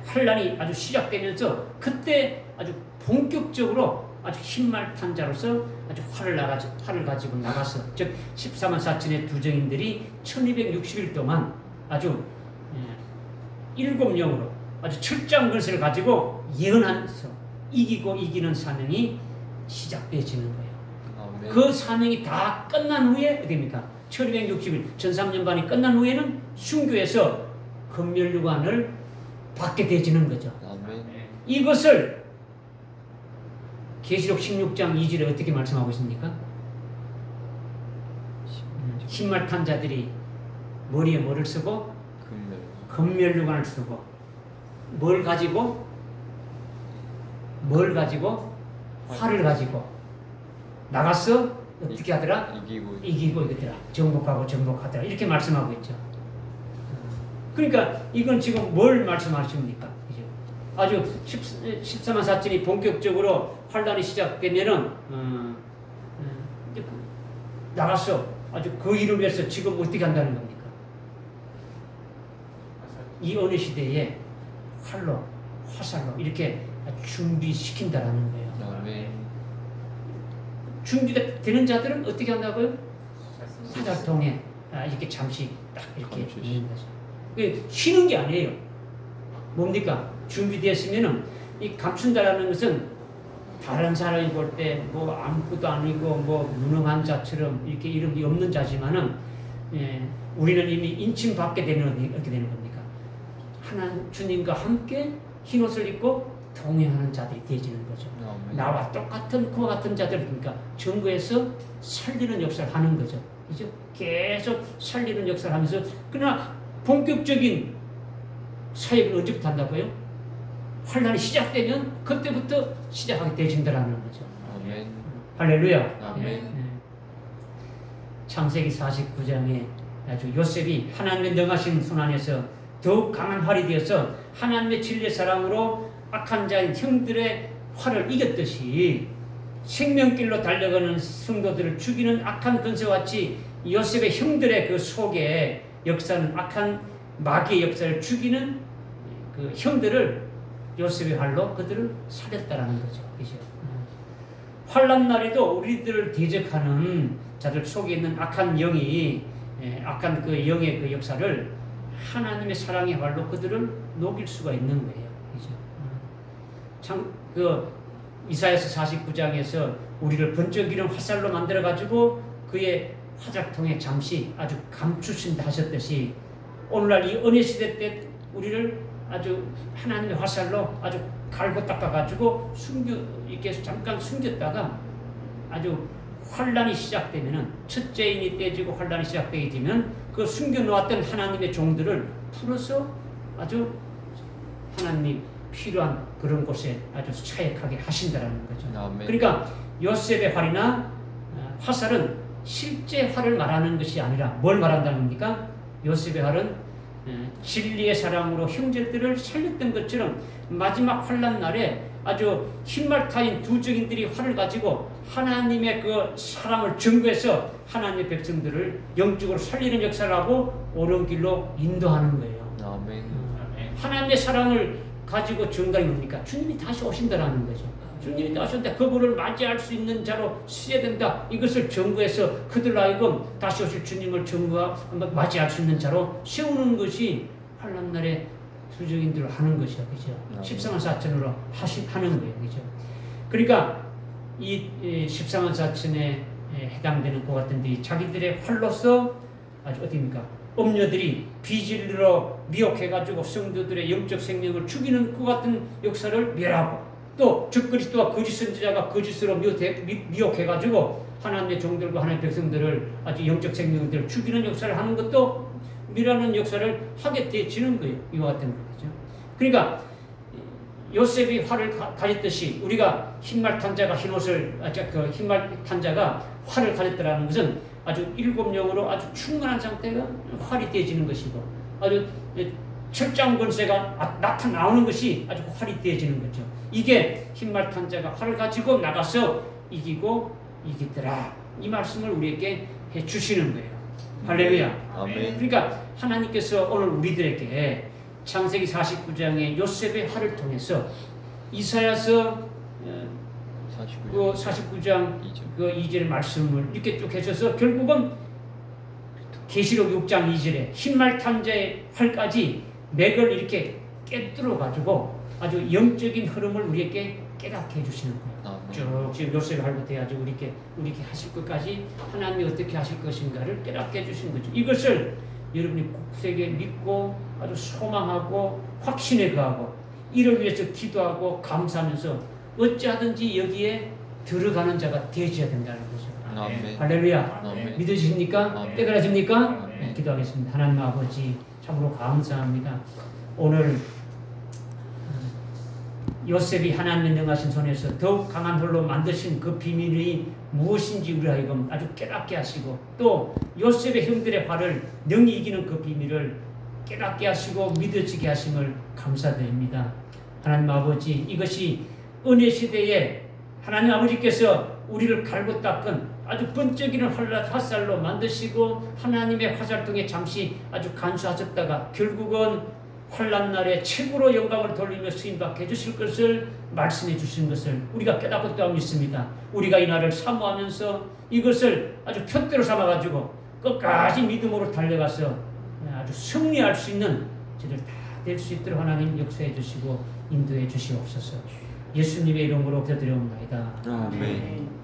환란이 아주 시작되면서 그때 아주 본격적으로 아주 흰말 탄자로서 아주 활을 가지고 나가서 즉 14만 4천의 두 정인들이 1260일 동안 아주 7영으로 아주 철저한 것을 가지고 예언하면서 이기고 이기는 사명이 시작되어지는 거예요. 아멘. 그 사명이 다 끝난 후에 어디입니까? 1260일 전삼년반이 끝난 후에는 순교에서 금멸류관을 받게 되어지는 거죠. 아멘. 이것을 계시록 16장 2절에 어떻게 말씀하고 있습니까? 흰말 탄 자들이 머리에 뭐를 쓰고 금멸류관을 쓰고 뭘 가지고 활을 가지고 나가서 어떻게 하더라? 이기고 이거더라. 정복하더라. 이렇게 말씀하고 있죠. 그러니까 이건 지금 뭘 말씀하십니까? 그죠? 아주 14만 4천이 본격적으로 환란이 시작되면은 나가서 아주 그 일을 위해서 지금 어떻게 한다는 겁니까? 이 어느 시대에 화살로 이렇게 준비시킨다라는 거예요. 아멘. 준비가 되는 자들은 어떻게 한다고요? 화살통에 이렇게 잠시 딱 이렇게 있는 거죠. 쉬는 게 아니에요. 뭡니까? 준비되었으면은 이 감춘다라는 것은 다른 사람이 볼 때 뭐 아무것도 아니고 뭐 무능한 자처럼 이렇게 이름이 없는 자지만은 우리는 이미 인칭받게 되는 어떻게 되는 겁니까? 하나님 주님과 함께 흰 옷을 입고 동행하는 자들이 되어지는 거죠. 나와 똑같은 그와 같은 자들 그러니까 정부에서 살리는 역사를 하는 거죠. 그죠? 계속 살리는 역사를 하면서 그러나 본격적인 사역을 언제부터 한다고요? 환란이 시작되면 그때부터 시작하게 되어진다라는 거죠. 아멘. 할렐루야. 아멘. 창세기 49장에 아주 요셉이 하나님의 능하신 손 안에서 더욱 강한 활이 되어서 하나님의 진리의 사랑으로 악한 자인 형들의 활을 이겼듯이 생명길로 달려가는 성도들을 죽이는 악한 권세와 같이 요셉의 형들의 그 속에 역사는 악한 마귀의 역사를 죽이는 그 형들을 요셉의 활로 그들을 살렸다라는 거죠. 그죠? 환난 날에도 우리들을 대적하는 자들 속에 있는 악한 영이 악한 그 영의 그 역사를 하나님의 사랑의 활로 그들을 녹일 수가 있는 거예요. 그죠? 참 그 이사야서 49장에서 우리를 번쩍이는 화살로 만들어 가지고 그의 화살통에 잠시 아주 감추신다 하셨듯이 오늘날 이 은혜 시대 때 우리를 아주 하나님의 화살로 아주 갈고 닦아가지고 이렇게 잠깐 숨겼다가 아주 환란이 시작되면은 첫째인이 떼지고 환란이 시작되게 되면 그 숨겨놓았던 하나님의 종들을 풀어서 아주 하나님이 필요한 그런 곳에 아주 차액하게 하신다라는 거죠. 아멘. 그러니까 요셉의 활이나 화살은 실제 활을 말하는 것이 아니라 뭘 말한다는 겁니까? 요셉의 활은 진리의 사랑으로 형제들을 살렸던 것처럼 마지막 환난 날에 아주 흰말타인 두 증인들이 활을 가지고 하나님의 그 사랑을 증거해서 하나님의 백성들을 영적으로 살리는 역사를 하고 옳은 길로 인도하는 거예요. 아멘. 하나님의 사랑을 가지고 증거는 뭡니까? 주님이 다시 오신다라는 거죠. 주님이 다시 온다. 그분을 맞이할 수 있는 자로 쓰야 된다. 이것을 증거해서 그들 하여금 다시 오실 주님을 맞이할 수 있는 자로 세우는 것이 환난 날에 수정인들을 하는 것이죠. 그죠? 십상한 사천으로 하는 거예요. 그죠? 그러니까 이 십상한 사천에 해당되는 것 같은데 자기들의 활로서 아주 어디입니까? 음녀들이 비진리로 미혹해가지고 성도들의 영적 생명을 죽이는 것 같은 역사를 멸하고 또 적그리스도와 거짓 선지자가 거짓으로 미혹해가지고 하나님의 종들과 하나님의 백성들을 아주 영적 생명들을 죽이는 역사를 하는 것도 멸하는 역사를 하게 되지는 거예요. 이와 같은 거죠. 그러니까 요셉이 활을 가졌듯이 우리가 흰말 탄자가 흰옷을 흰말 탄자가 활을 가졌다라는 것은 아주 일곱 영으로 아주 충만한 상태가 활이 되어지는 것이고 아주 철장 권세가 나타나오는 것이 아주 활이 되어지는 거죠. 이게 흰말 탄자가 활을 가지고 나가서 이기고 이기더라. 이 말씀을 우리에게 해 주시는 거예요. 할렐루야. 아멘. 그러니까 하나님께서 오늘 우리들에게 창세기 49장의 요셉의 활을 통해서 이사야서 49장 그 2절의 말씀을 이렇게 쭉 해줘서 결국은 계시록 6장 2절에 흰말 탄자의 활까지 맥을 이렇게 깨뚫어 가지고 아주 영적인 흐름을 우리에게 깨닫게 해주시는 거예요. 쭉 지금 요셉의 활부터 해가지고 우리에게 하실 것까지 하나님이 어떻게 하실 것인가를 깨닫게 해주시는 거죠. 이것을 여러분이 굳세게 믿고 아주 소망하고 확신에 거하고 이를 위해서 기도하고 감사하면서 어찌하든지 여기에 들어가는 자가 되어야 된다는 거죠. 아멘. 할렐루야. 아멘. 믿으십니까? 아멘. 깨달아집니까? 아멘. 기도하겠습니다. 하나님 아버지 참으로 감사합니다. 오늘 요셉이 하나님의 능하신 손에서 더욱 강한 홀로 만드신 그 비밀이 무엇인지 우리 하여금 아주 깨닫게 하시고 또 요셉의 형들의 활을 능히 이기는 그 비밀을 깨닫게 하시고 믿어지게 하심을 감사드립니다. 하나님 아버지 이것이 은혜 시대에 하나님 아버지께서 우리를 갈고 닦은 아주 번쩍이는 화살로 만드시고 하나님의 화살통에 잠시 아주 간수하셨다가 결국은 환난 날에 최고로 영광을 돌리며 쓰임받게 해주실 것을 말씀해 주신 것을 우리가 깨닫고 또 믿습니다. 우리가 이 날을 사모하면서 이것을 아주 표대로 삼아가지고 끝까지 믿음으로 달려가서 아주 승리할 수 있는 저들 다 될 수 있도록 하나님 역사해 주시고 인도해 주시옵소서. 예수님의 이름으로 기도드리옵나이다. 아멘.